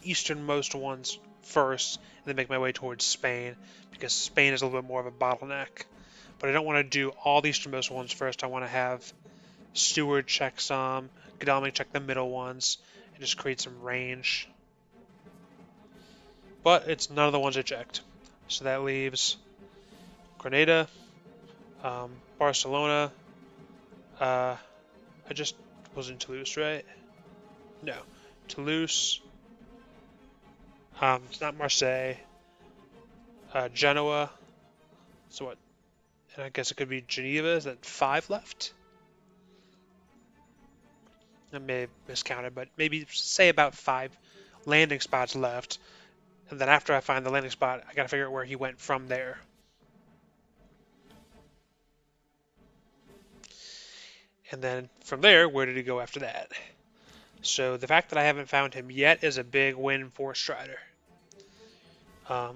easternmost ones first, and then make my way towards Spain, because Spain is a little bit more of a bottleneck. But I don't want to do all the easternmost ones first. I want to have Steward check some, Godalming check the middle ones, and just create some range. But it's none of the ones I checked. So that leaves Grenada, Barcelona. I just was in Toulouse, right? No. Toulouse. It's not Marseille. Genoa. So what? And I guess it could be Geneva. Is that 5 left? I may have miscounted, but maybe say about 5 landing spots left. And then after I find the landing spot, I gotta figure out where he went from there. And then from there, where did he go after that? So the fact that I haven't found him yet is a big win for Strider. Because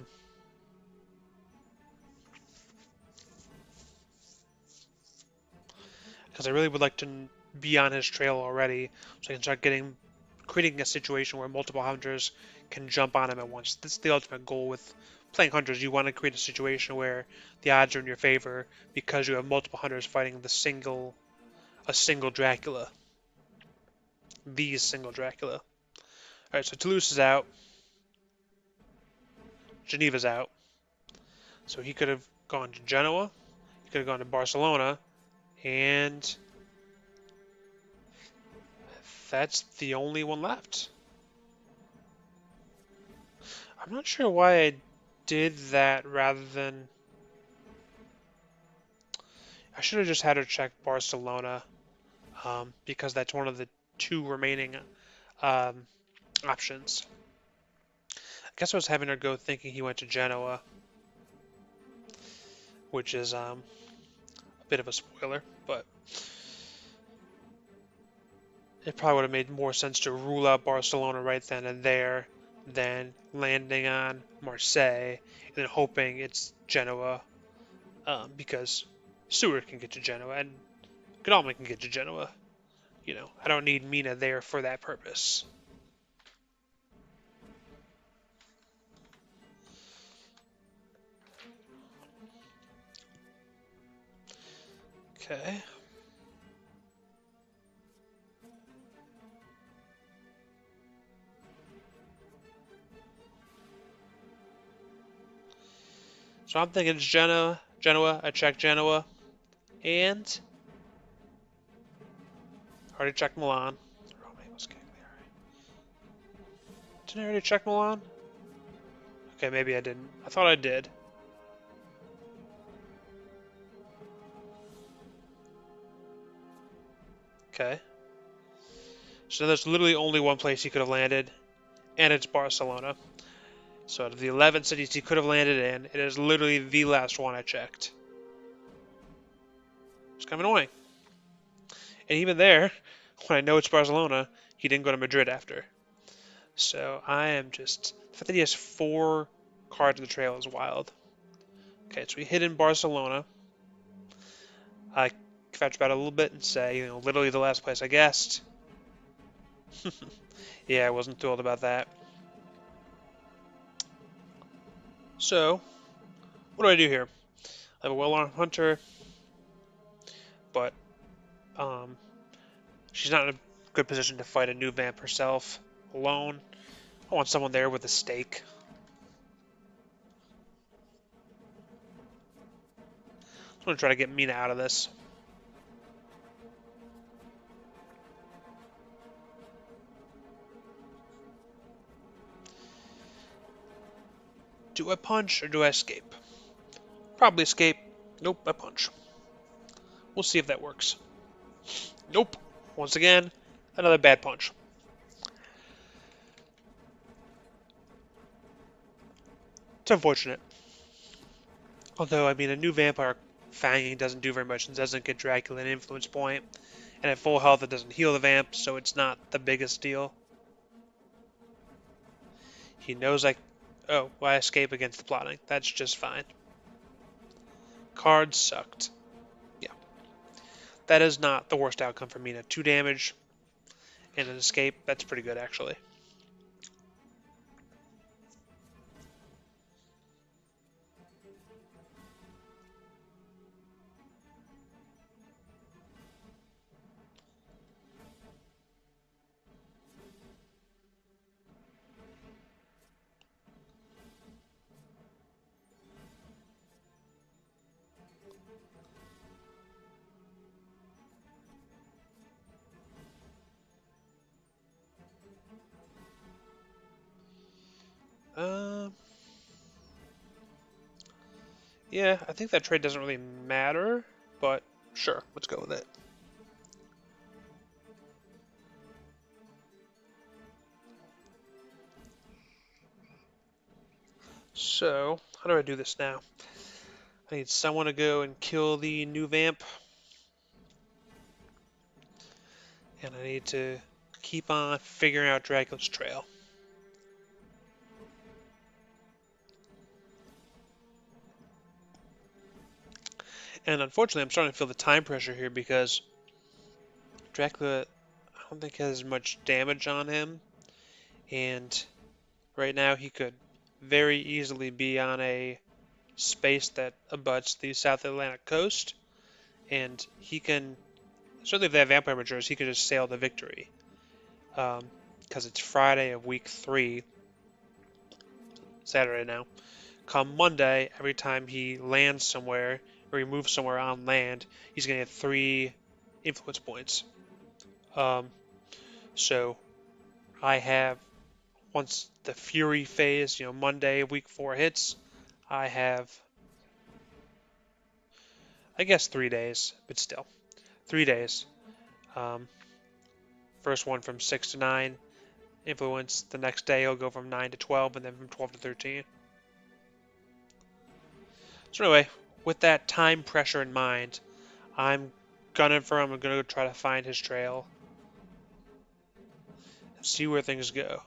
I really would like to be on his trail already, so I can start creating a situation where multiple hunters can jump on him at once. This is the ultimate goal with playing hunters. You want to create a situation where the odds are in your favor because you have multiple hunters fighting a single Dracula. The single Dracula. Alright, so Toulouse is out. Geneva's out. So he could have gone to Genoa. He could have gone to Barcelona. And that's the only one left. I'm not sure why I did that rather than... I should have just had her check Barcelona, because that's one of the 2 remaining options. I guess I was having her go thinking he went to Genoa, which is a bit of a spoiler, but it probably would have made more sense to rule out Barcelona right then and there than landing on Marseille and then hoping it's Genoa, because Stewart can get to Genoa and Godalming can get to Genoa. I don't need Mina there for that purpose. Okay. So I'm thinking it's Genoa. I checked Genoa. And already checked Milan. Didn't I already check Milan? Okay, maybe I didn't. I thought I did. Okay. So there's literally only one place he could have landed, and it's Barcelona. So out of the 11 cities he could have landed in, it is literally the last one I checked. It's kind of annoying. And even there, when I know it's Barcelona, he didn't go to Madrid after. So I am just... The fact that he has 4 cards in the trail is wild. Okay, so we hit in Barcelona. I fetch about a little bit and say, literally the last place I guessed. Yeah, I wasn't thrilled about that. So, what do I do here? I have a well-armed hunter, but she's not in a good position to fight a new vamp herself alone. I want someone there with a stake. I'm going to try to get Mina out of this. Do I punch or do I escape? Probably escape. Nope, I punch. We'll see if that works. Nope. Once again, another bad punch. It's unfortunate. Although, I mean, a new vampire fanging doesn't do very much and doesn't get Dracula an influence point. And at full health, it doesn't heal the vamp, so it's not the biggest deal. He knows oh, well, I escape against the plotting. That's just fine. Card sucked. Yeah. That is not the worst outcome for Mina. 2 damage and an escape. That's pretty good, actually. Yeah, I think that trade doesn't really matter, but sure, let's go with it. So, how do I do this now? I need someone to go and kill the new vamp. And I need to keep on figuring out Dracula's trail. And unfortunately, I'm starting to feel the time pressure here because Dracula, I don't think has much damage on him. And right now he could very easily be on a space that abuts the South Atlantic coast. And he can, certainly if they have vampire matures, he could just sail to victory. Because it's Friday of week 3, Saturday now. Come Monday, every time he lands somewhere, or he moves somewhere on land, he's going to get 3 influence points. So I have, once the Fury phase, Monday, week 4 hits, I have, I guess 3 days, but still, 3 days. First one from 6 to 9 influence. The next day he'll go from 9 to 12, and then from 12 to 13. So anyway, with that time pressure in mind, I'm gunning for him. I'm going to go try to find his trail and see where things go.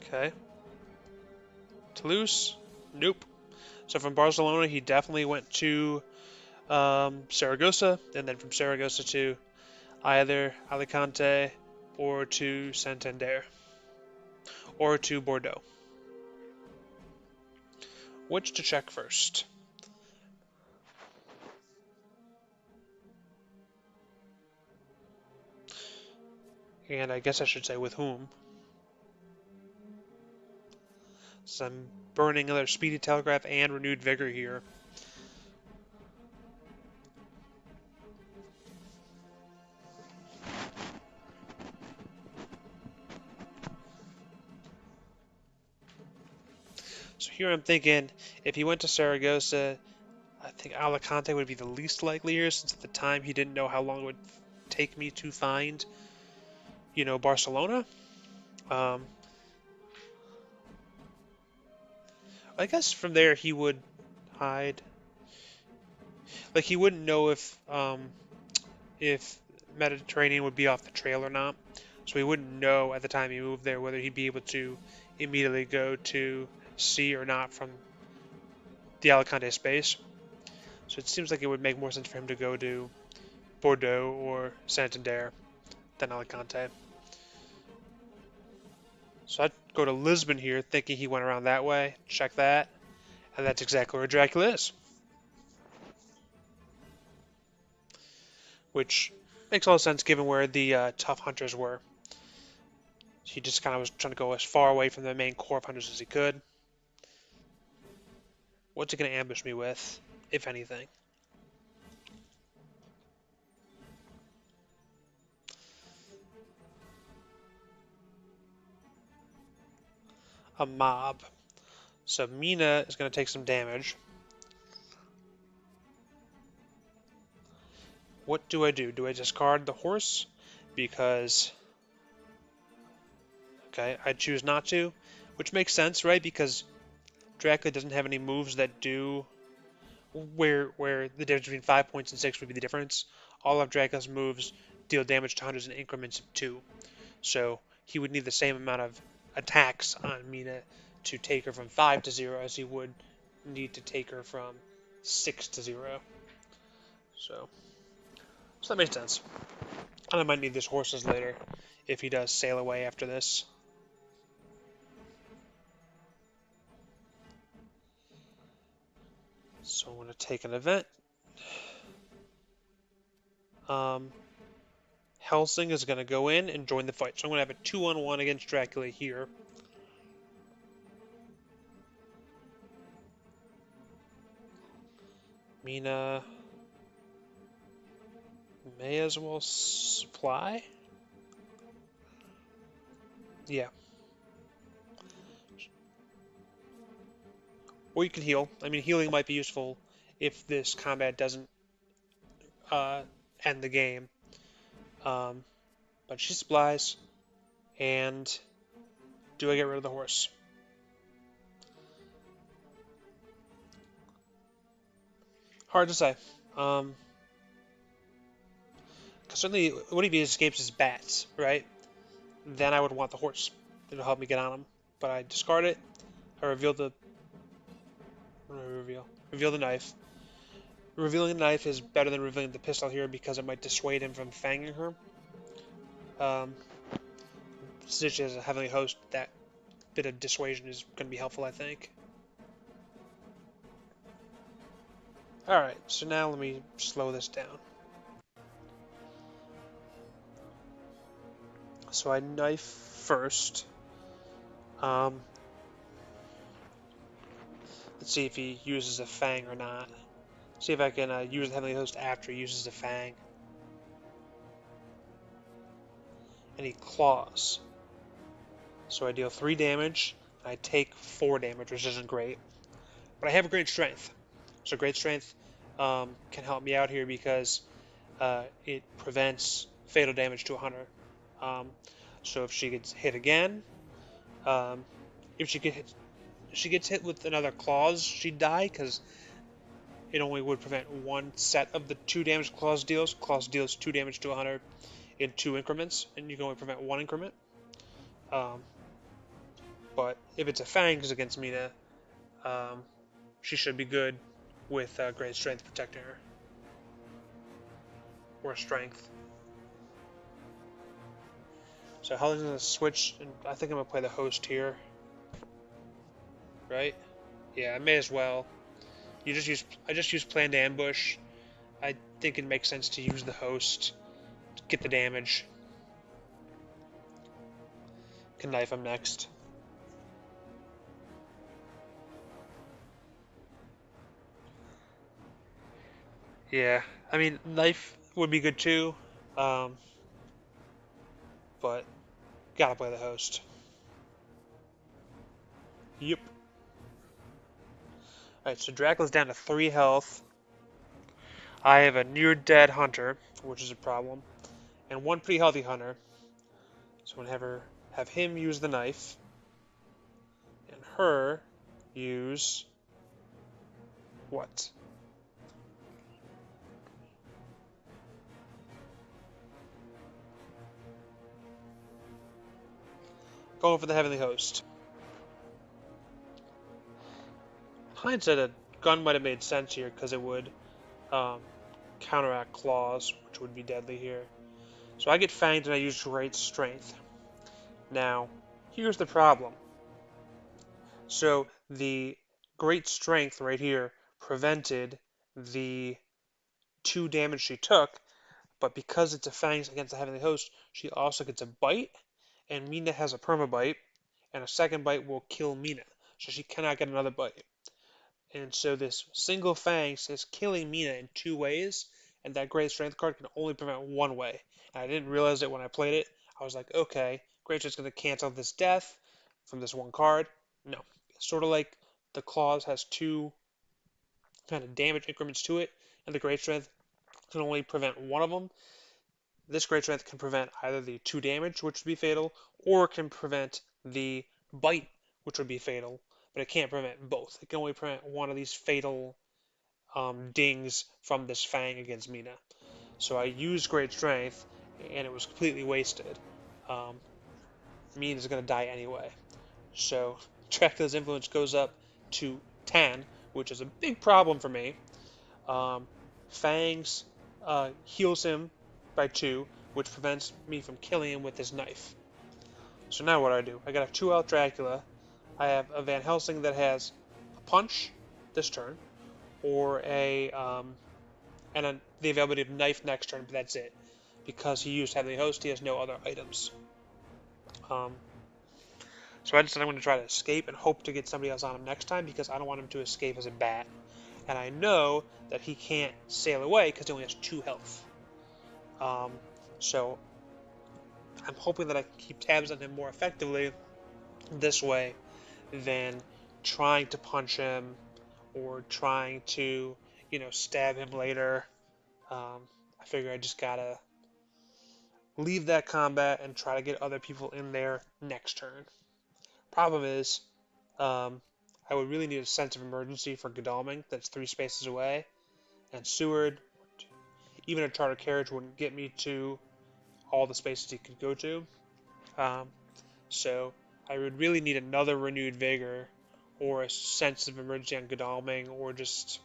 Okay. Toulouse? Nope. So from Barcelona, he definitely went to Saragossa, and then from Saragossa to either Alicante or to Santander or to Bordeaux. Which to check first? And I guess I should say with whom. So I'm burning another Speedy Telegraph and Renewed Vigor here. So here I'm thinking, if he went to Saragossa, I think Alicante would be the least likely here, since at the time he didn't know how long it would take me to find, Barcelona. I guess from there he would hide. Like, he wouldn't know if Mediterranean would be off the trail or not. So he wouldn't know at the time he moved there whether he'd be able to immediately go to sea or not from the Alicante space. So it seems like it would make more sense for him to go to Bordeaux or Santander than Alicante. So go to Lisbon here, thinking he went around that way. Check that. And that's exactly where Dracula is. Which makes a lot of sense given where the tough hunters were. He just kind of was trying to go as far away from the main core of hunters as he could. What's it going to ambush me with, if anything? A mob. So Mina is going to take some damage. What do? Do I discard the horse? Because... Okay, I choose not to, which makes sense, right? Because Dracula doesn't have any moves that do where the difference between 5 points and 6 would be the difference. All of Dracula's moves deal damage to hunters in increments of 2. So he would need the same amount of attacks on Mina to take her from 5 to 0 as he would need to take her from 6 to 0. So that makes sense. And I might need these horses later if he does sail away after this. So I'm going to take an event. Helsing is going to go in and join the fight. So I'm going to have a 2-on-1 against Dracula here. Mina may as well supply. Yeah. Or you can heal. I mean, healing might be useful if this combat doesn't end the game. But she supplies. And do I get rid of the horse? Hard to say. Certainly, what if he escapes his bats, right? Then I would want the horse. It'll help me get on him. But I discard it. I reveal the... What do I reveal? Reveal the knife. Revealing the knife is better than revealing the pistol here because it might dissuade him from fanging her. Since as a heavenly host, that bit of dissuasion is going to be helpful, I think. Alright, so now let me slow this down. So I knife first. Let's see if he uses a fang or not. See if I can use the heavenly host after he uses the fang. And he claws. So I deal 3 damage. And I take 4 damage, which isn't great. But I have a great strength. So great strength can help me out here because it prevents fatal damage to a hunter. So if she gets hit again, if she gets hit with another claws, she'd die because it only would prevent one set of the 2 damage claws deals. Claws deals 2 damage to a hunter in 2 increments, and you can only prevent 1 increment. But if it's a fangs against Mina, she should be good with great strength protecting her. Or strength. So Helling's going to switch, and I think I'm going to play the host here. Right? Yeah, I may as well. I just use planned ambush. I think it makes sense to use the host to get the damage. Can knife him next. Yeah, I mean, knife would be good too, but gotta play the host. Yep. Alright, so Dracula's down to 3 health. I have a near-dead hunter, which is a problem, and 1 pretty healthy hunter. So I'm gonna have him use the knife, and her use what? Going for the heavenly host. Hindsight, a gun might have made sense here because it would counteract claws, which would be deadly here. So I get fanged and I use great strength. Now, here's the problem. So the great strength right here prevented the 2 damage she took, but because it's a Fangs against the Heavenly Host, she also gets a bite, and Mina has a perma bite, and a second bite will kill Mina, so she cannot get another bite. And so this single Fangs is killing Mina in 2 ways, and that Great Strength card can only prevent one way. And I didn't realize it when I played it. I was like, okay, Great Strength's going to cancel this death from this one card. No. It's sort of like the Claws has 2 kind of damage increments to it, and the Great Strength can only prevent one of them. This Great Strength can prevent either the 2 damage, which would be fatal, or it can prevent the bite, which would be fatal, but it can't prevent both. It can only prevent one of these fatal dings from this Fang against Mina. So I used Great Strength, and it was completely wasted. Um, Mina's going to die anyway. So Dracula's influence goes up to 10, which is a big problem for me. Fangs heals him by 2, which prevents me from killing him with his knife. So now what do I do? I got a 2 out Dracula. I have a Van Helsing that has a punch this turn, or the availability of knife next turn, but that's it. Because he used Heavenly Host, he has no other items. So I decided I'm going to try to escape and hope to get somebody else on him next time because I don't want him to escape as a bat. And I know that he can't sail away because he only has 2 health. So I'm hoping that I can keep tabs on him more effectively this way than trying to punch him or trying to, stab him later. I figure I just gotta leave that combat and try to get other people in there next turn. Problem is, I would really need a sense of emergency for Godalming that's 3 spaces away, and Seward, even a charter carriage wouldn't get me to all the spaces he could go to. Um, so I would really need another renewed vigor or a sense of emergency on Godalming, or just,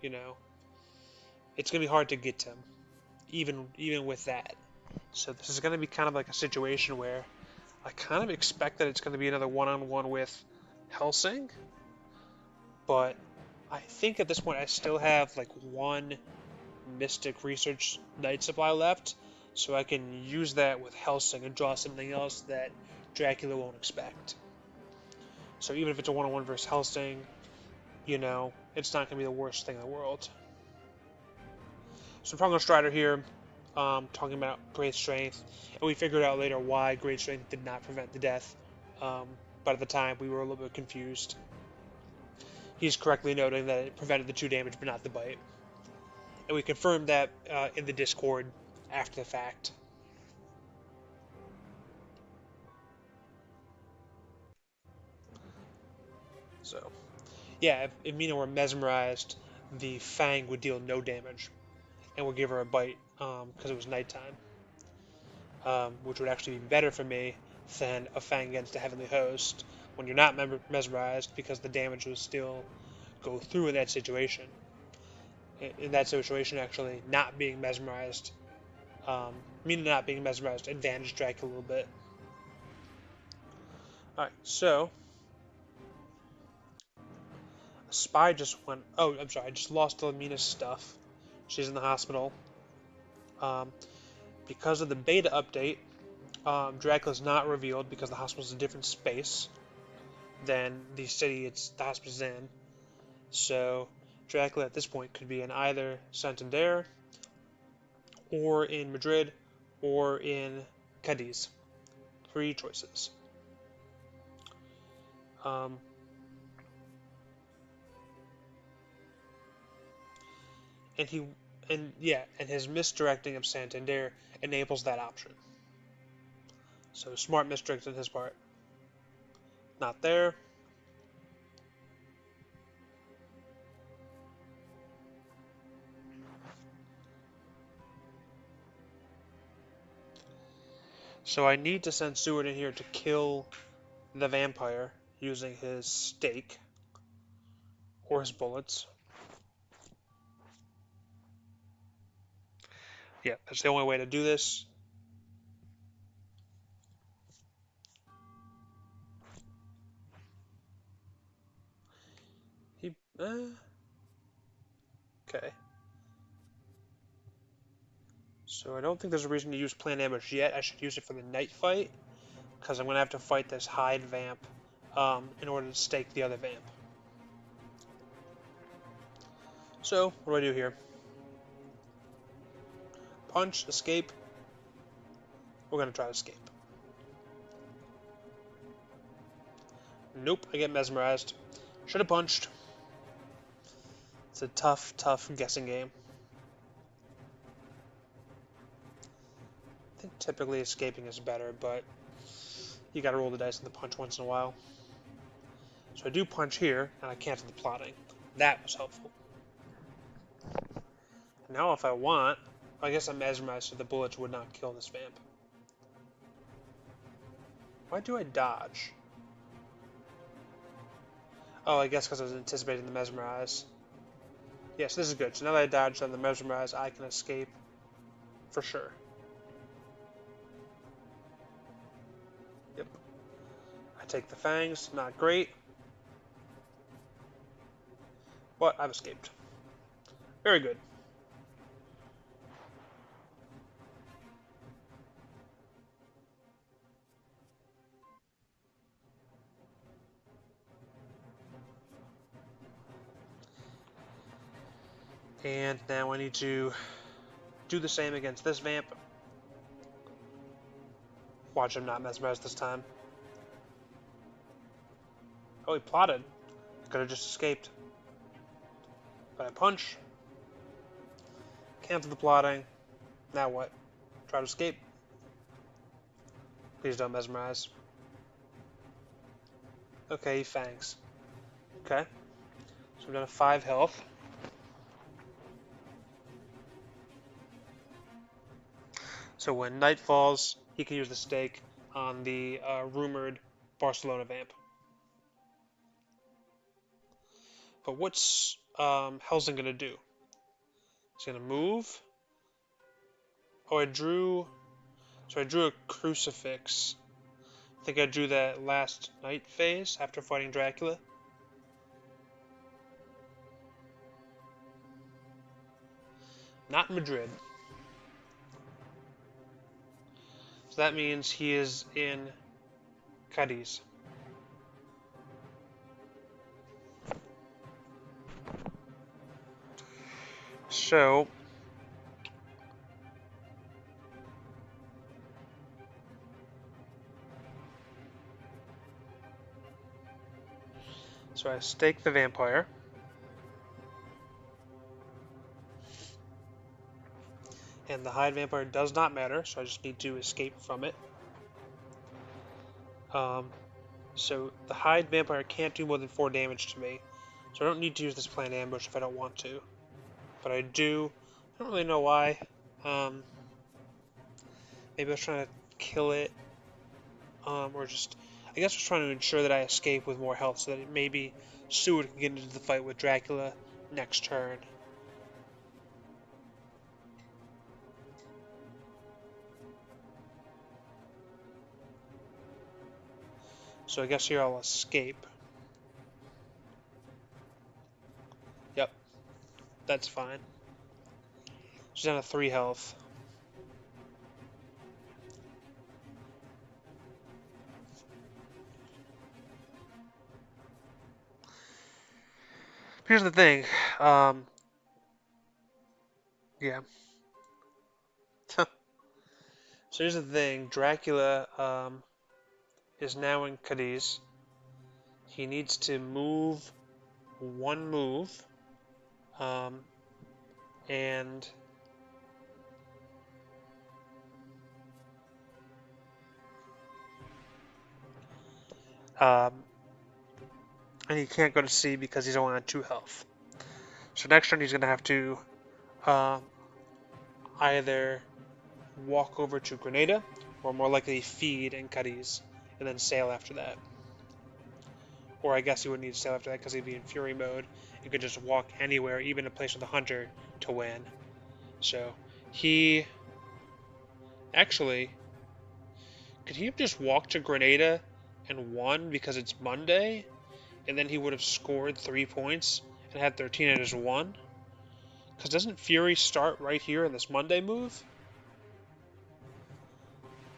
it's gonna be hard to get to him, even with that. So this is gonna be kind of like a situation where I kind of expect that it's gonna be another one-on-one with Helsing, but I think at this point I still have like 1 Mystic Research Night Supply left, so I can use that with Helsing and draw something else that Dracula won't expect. So even if it's a one-on-one versus Helsing, it's not going to be the worst thing in the world. So I'm talking to Strider here, talking about Great Strength, and we figured out later why Great Strength did not prevent the death, but at the time we were a little bit confused. He's correctly noting that it prevented the 2 damage but not the bite. And we confirmed that in the Discord after the fact. So, yeah, if Mina were mesmerized, the Fang would deal no damage and would give her a bite because it was nighttime, which would actually be better for me than a Fang against the Heavenly Host when you're not mesmerized, because the damage would still go through in that situation. In that situation, actually, not being mesmerized, Mina not being mesmerized, advantaged Dracula a little bit. Alright, so Spy just went. Oh, I'm sorry. I just lost Mina's stuff. She's in the hospital. Um, because of the beta update, Dracula's not revealed because the hospital's a different space than the city the hospital's in. So Dracula at this point could be in either Santander, or in Madrid, or in Cadiz. 3 choices. Um, and his misdirecting of Santander enables that option. So smart misdirect on his part. Not there. So I need to send Seward in here to kill the vampire using his stake or his bullets. Yeah, that's the only way to do this. Okay. So I don't think there's a reason to use Plan Ambush yet. I should use it for the night fight, because I'm going to have to fight this Hide Vamp in order to stake the other Vamp. So, what do I do here? Punch, escape. We're going to try to escape. Nope, I get mesmerized. Should have punched. It's a tough, tough guessing game. I think typically escaping is better, but you gotta roll the dice and the punch once in a while. So I do punch here, and I cancel the plotting. That was helpful. Now if I want, I guess I'm mesmerized so the bullets would not kill this vamp. Why do I dodge? Oh, I guess because I was anticipating the mesmerize. Yes, this is good. So now that I dodged on the mesmerize, I can escape for sure. Yep. I take the fangs, not great. But I've escaped. Very good. And now I need to do the same against this vamp. Watch him not mesmerize this time. Oh, he plotted. Could have just escaped. But I punch. Cancel the plotting. Now what? Try to escape. Please don't mesmerize. Okay, fangs. Okay. So I'm down to 5 health. So when night falls, he can use the stake on the rumored Barcelona vamp. But what's Helsing going to do? He's going to move. Oh, I drew a crucifix. I think I drew that last night phase after fighting Dracula. Not Madrid. So that means he is in Cadiz. So I stake the vampire. And the hide vampire does not matter, so I just need to escape from it. So the hide vampire can't do more than 4 damage to me, so I don't need to use this planned ambush if I don't want to. But I do. I don't really know why. Maybe I was trying to kill it, or just. I guess I was trying to ensure that I escape with more health, so that maybe Seward can get into the fight with Dracula next turn. So I guess here I'll escape. Yep, that's fine. She's down to 3 health. Here's the thing. Yeah. So here's the thing. Dracula is now in Cadiz. He needs to move 1 move. And he can't go to sea because he's only on 2 health. So next turn he's going to have to either walk over to Grenada, or more likely feed in Cadiz, and then sail after that. Or I guess he wouldn't need to sail after that because he'd be in Fury mode and could just walk anywhere, even a place with a hunter, to win. So he actually could he have just walked to Grenada and won because it's Monday, and then he would have scored 3 points and had 13 and just won? Because doesn't Fury start right here in this Monday move?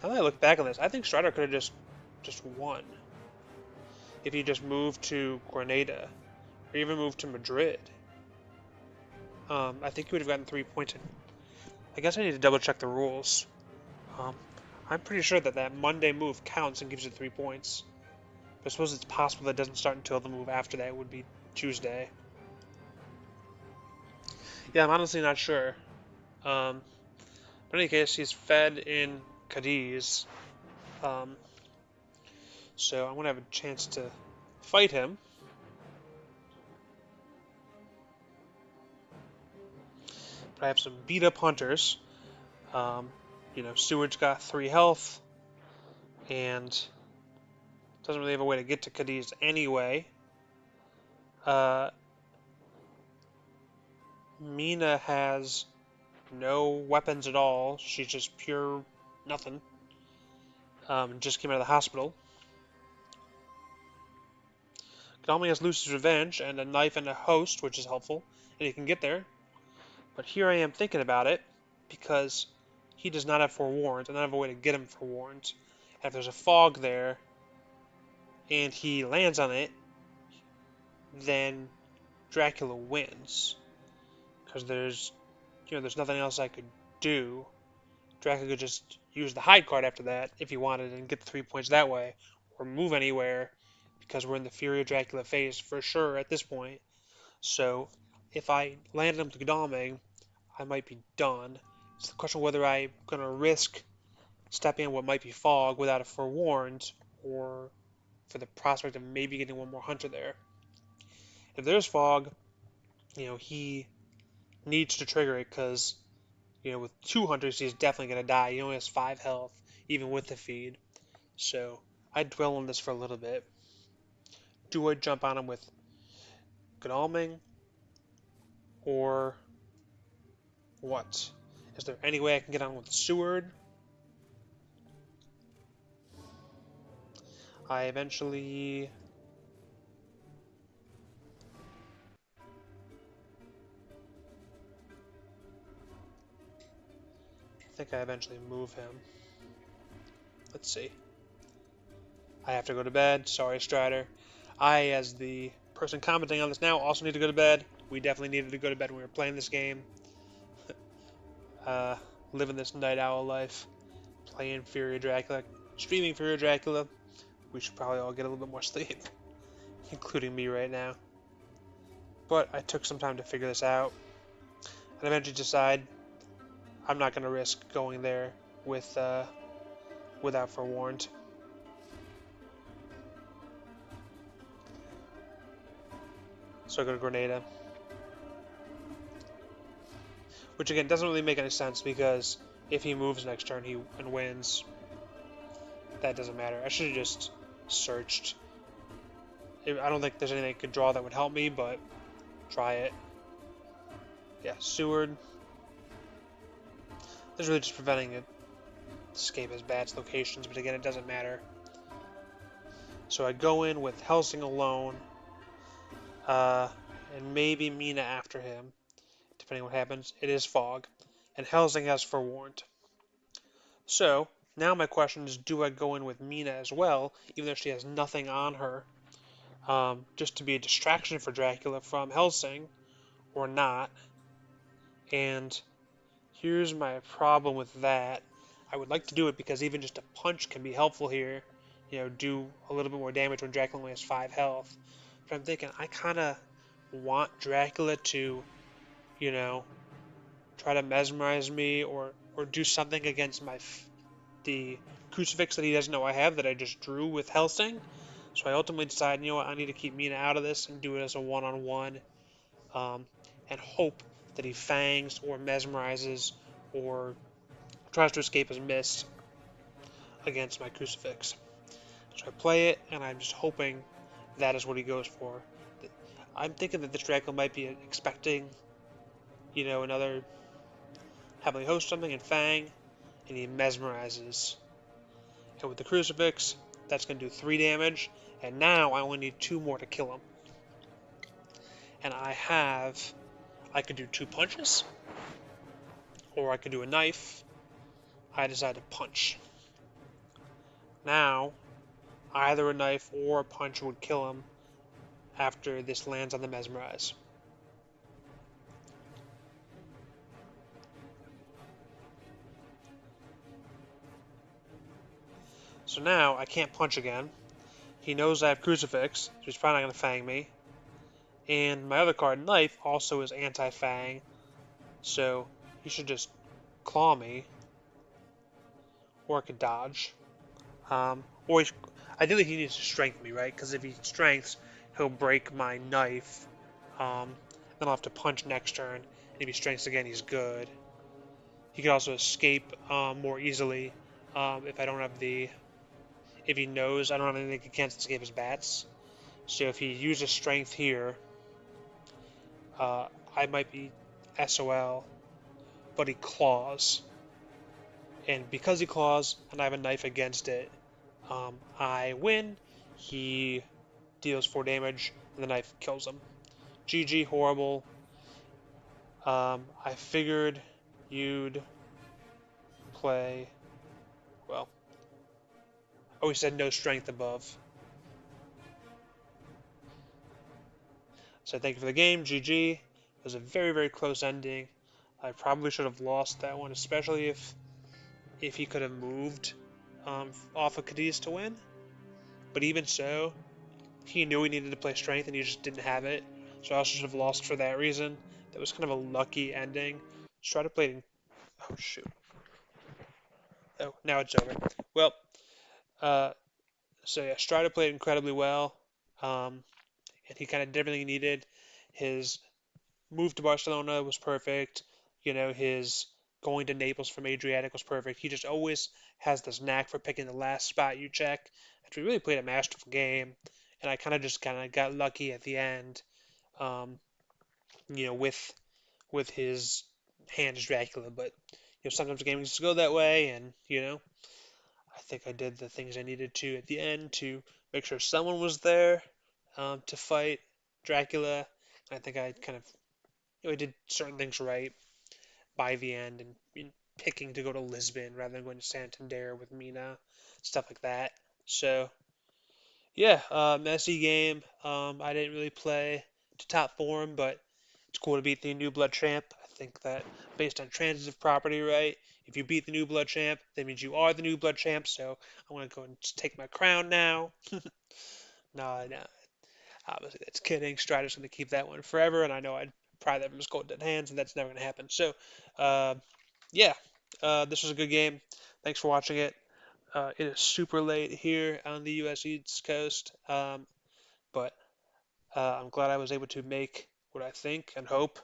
Now that I look back on this, I think Strider could have just won. If he just moved to Grenada, or even moved to Madrid. I think he would have gotten 3 points. I guess I need to double check the rules. I'm pretty sure that that Monday move counts and gives you 3 points. But I suppose it's possible that it doesn't start until the move after that would be Tuesday. Yeah, I'm honestly not sure. But in any case, he's fed in Cadiz. So I'm going to have a chance to fight him. But I have some beat-up hunters. Sewage got 3 health. And doesn't really have a way to get to Cadiz anyway. Mina has no weapons at all. She's just pure nothing. Just came out of the hospital. Godalming has Lucy's Revenge and a knife and a host, which is helpful, and he can get there. But here I am thinking about it, because he does not have Forewarned, and I have a way to get him Forewarned. And if there's a fog there, and he lands on it, then Dracula wins. Because there's nothing else I could do. Dracula could just use the hide card after that, if he wanted, and get the 3 points that way, or move anywhere, because we're in the Fury of Dracula phase for sure at this point. So, if I landed him to Godalming, I might be done. It's the question whether I'm going to risk stepping on what might be fog without a Forewarned, or for the prospect of maybe getting one more hunter there. If there's fog, he needs to trigger it, because, with 2 hunters, he's definitely going to die. He only has 5 health, even with the feed. So, I'd dwell on this for a little bit. Do I jump on him with Godalming, or what? Is there any way I can get on with Seward? I eventually... move him. Let's see. I have to go to bed. Sorry, Strider. I, as the person commenting on this now, also need to go to bed. We definitely needed to go to bed when we were playing this game. Living this night owl life. Playing Fury of Dracula. Streaming Fury of Dracula. We should probably all get a little bit more sleep. Including me right now. But I took some time to figure this out. And eventually decide I'm not going to risk going there without Forewarned. So I go to Grenada. Which again doesn't really make any sense, because if he moves next turn and wins, that doesn't matter. I should have just searched. I don't think there's anything I could draw that would help me, but try it. Yeah, Seward. This is really just preventing it escape as bad locations, but again, it doesn't matter. So I'd go in with Helsing alone, and maybe Mina after him, depending on what happens. It is fog, and Helsing has Forewarned. So now my question is, do I go in with Mina as well, even though she has nothing on her, just to be a distraction for Dracula from Helsing, or not? And here's my problem with that. I would like to do it because even just a punch can be helpful here. Do a little bit more damage when Dracula only has 5 health. But I'm thinking, I kind of want Dracula to, try to mesmerize me or do something against the crucifix that he doesn't know I have that I just drew with Helsing. So I ultimately decide, I need to keep Mina out of this and do it as a one-on-one, and hope that he fangs or mesmerizes or tries to escape his mist against my crucifix. So I play it, and I'm just hoping that is what he goes for. I'm thinking that this Dracula might be expecting, another Heavenly Host something and Fang, and he mesmerizes. And with the crucifix, that's going to do 3 damage, And now I only need 2 more to kill him. And I could do 2 punches, or I could do a knife. I decided to punch. Now, either a knife or a punch would kill him after this lands on the mesmerize. So now I can't punch again. He knows I have crucifix, so he's probably not going to fang me. And my other card, knife, also is anti-fang, so he should just claw me, or I could dodge. Or ideally he needs to strength me, right? Because if he strengths, he'll break my knife. Then I'll have to punch next turn. And if he strengths again, he's good. He could also escape more easily if I don't have the. If he knows I don't have anything against escape his bats. So if he uses strength here, I might be SOL, but he claws. And because he claws and I have a knife against it, I win. He deals 4 damage, and the knife kills him. GG, horrible. I figured you'd play. Well, oh, he said no strength above. So thank you for the game, GG. It was a very, very close ending. I probably should have lost that one, especially if he could have moved off of Cadiz to win. But even so, he knew he needed to play strength and he just didn't have it. So I also should have lost for that reason. That was kind of a lucky ending. Strider played. Oh shoot. Oh, now it's over. Well, uh, so yeah, Strider played incredibly well, and he kind of did everything he needed. His move to Barcelona was perfect. You know, his going to Naples from Adriatic was perfect. He just always has this knack for picking the last spot you check. And we really played a masterful game, and I kind of got lucky at the end. Um, you know, with his hand as Dracula, but sometimes the game needs to go that way, and I think I did the things I needed to at the end to make sure someone was there to fight Dracula. I think I kind of I did certain things right by the end, and picking to go to Lisbon rather than going to Santander with Mina, stuff like that. So yeah, messy game. I didn't really play to top form, but it's cool to beat the new blood champ. I think that based on transitive property, right? If you beat the new blood champ, that means you are the new blood champ. So I'm gonna go and take my crown now. No, no, obviously that's kidding. Strider's gonna keep that one forever, and I know I'd pry that from his golden hands, and that's never gonna happen. So, yeah, this was a good game. Thanks for watching it. It is super late here on the U.S. East Coast, but I'm glad I was able to make what I think and hope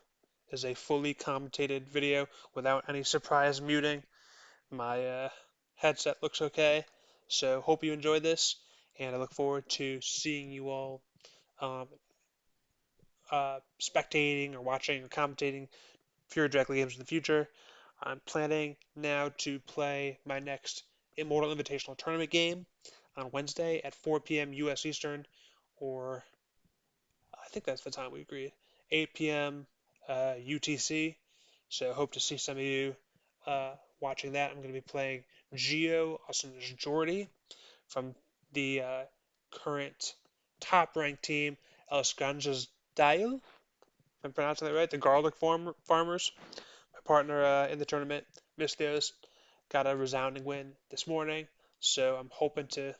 is a fully commentated video without any surprise muting. My headset looks okay, so hope you enjoyed this, and I look forward to seeing you all um, spectating or watching or commentating Fury Dracula games in the future. I'm planning now to play my next Immortal Invitational Tournament game on Wednesday at 4 p.m. U.S. Eastern, or I think that's the time we agreed, 8 p.m. UTC. So hope to see some of you watching that. I'm going to be playing Geo, also known as Jordy, from the current top-ranked team, Els Granges Dial. If I'm pronouncing that right, the garlic farmers. My partner in the tournament, Mystios, got a resounding win this morning. So I'm hoping to,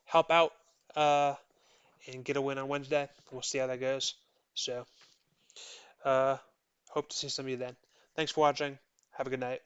help out and get a win on Wednesday. We'll see how that goes. So, uh, hope to see some of you then. Thanks for watching. Have a good night.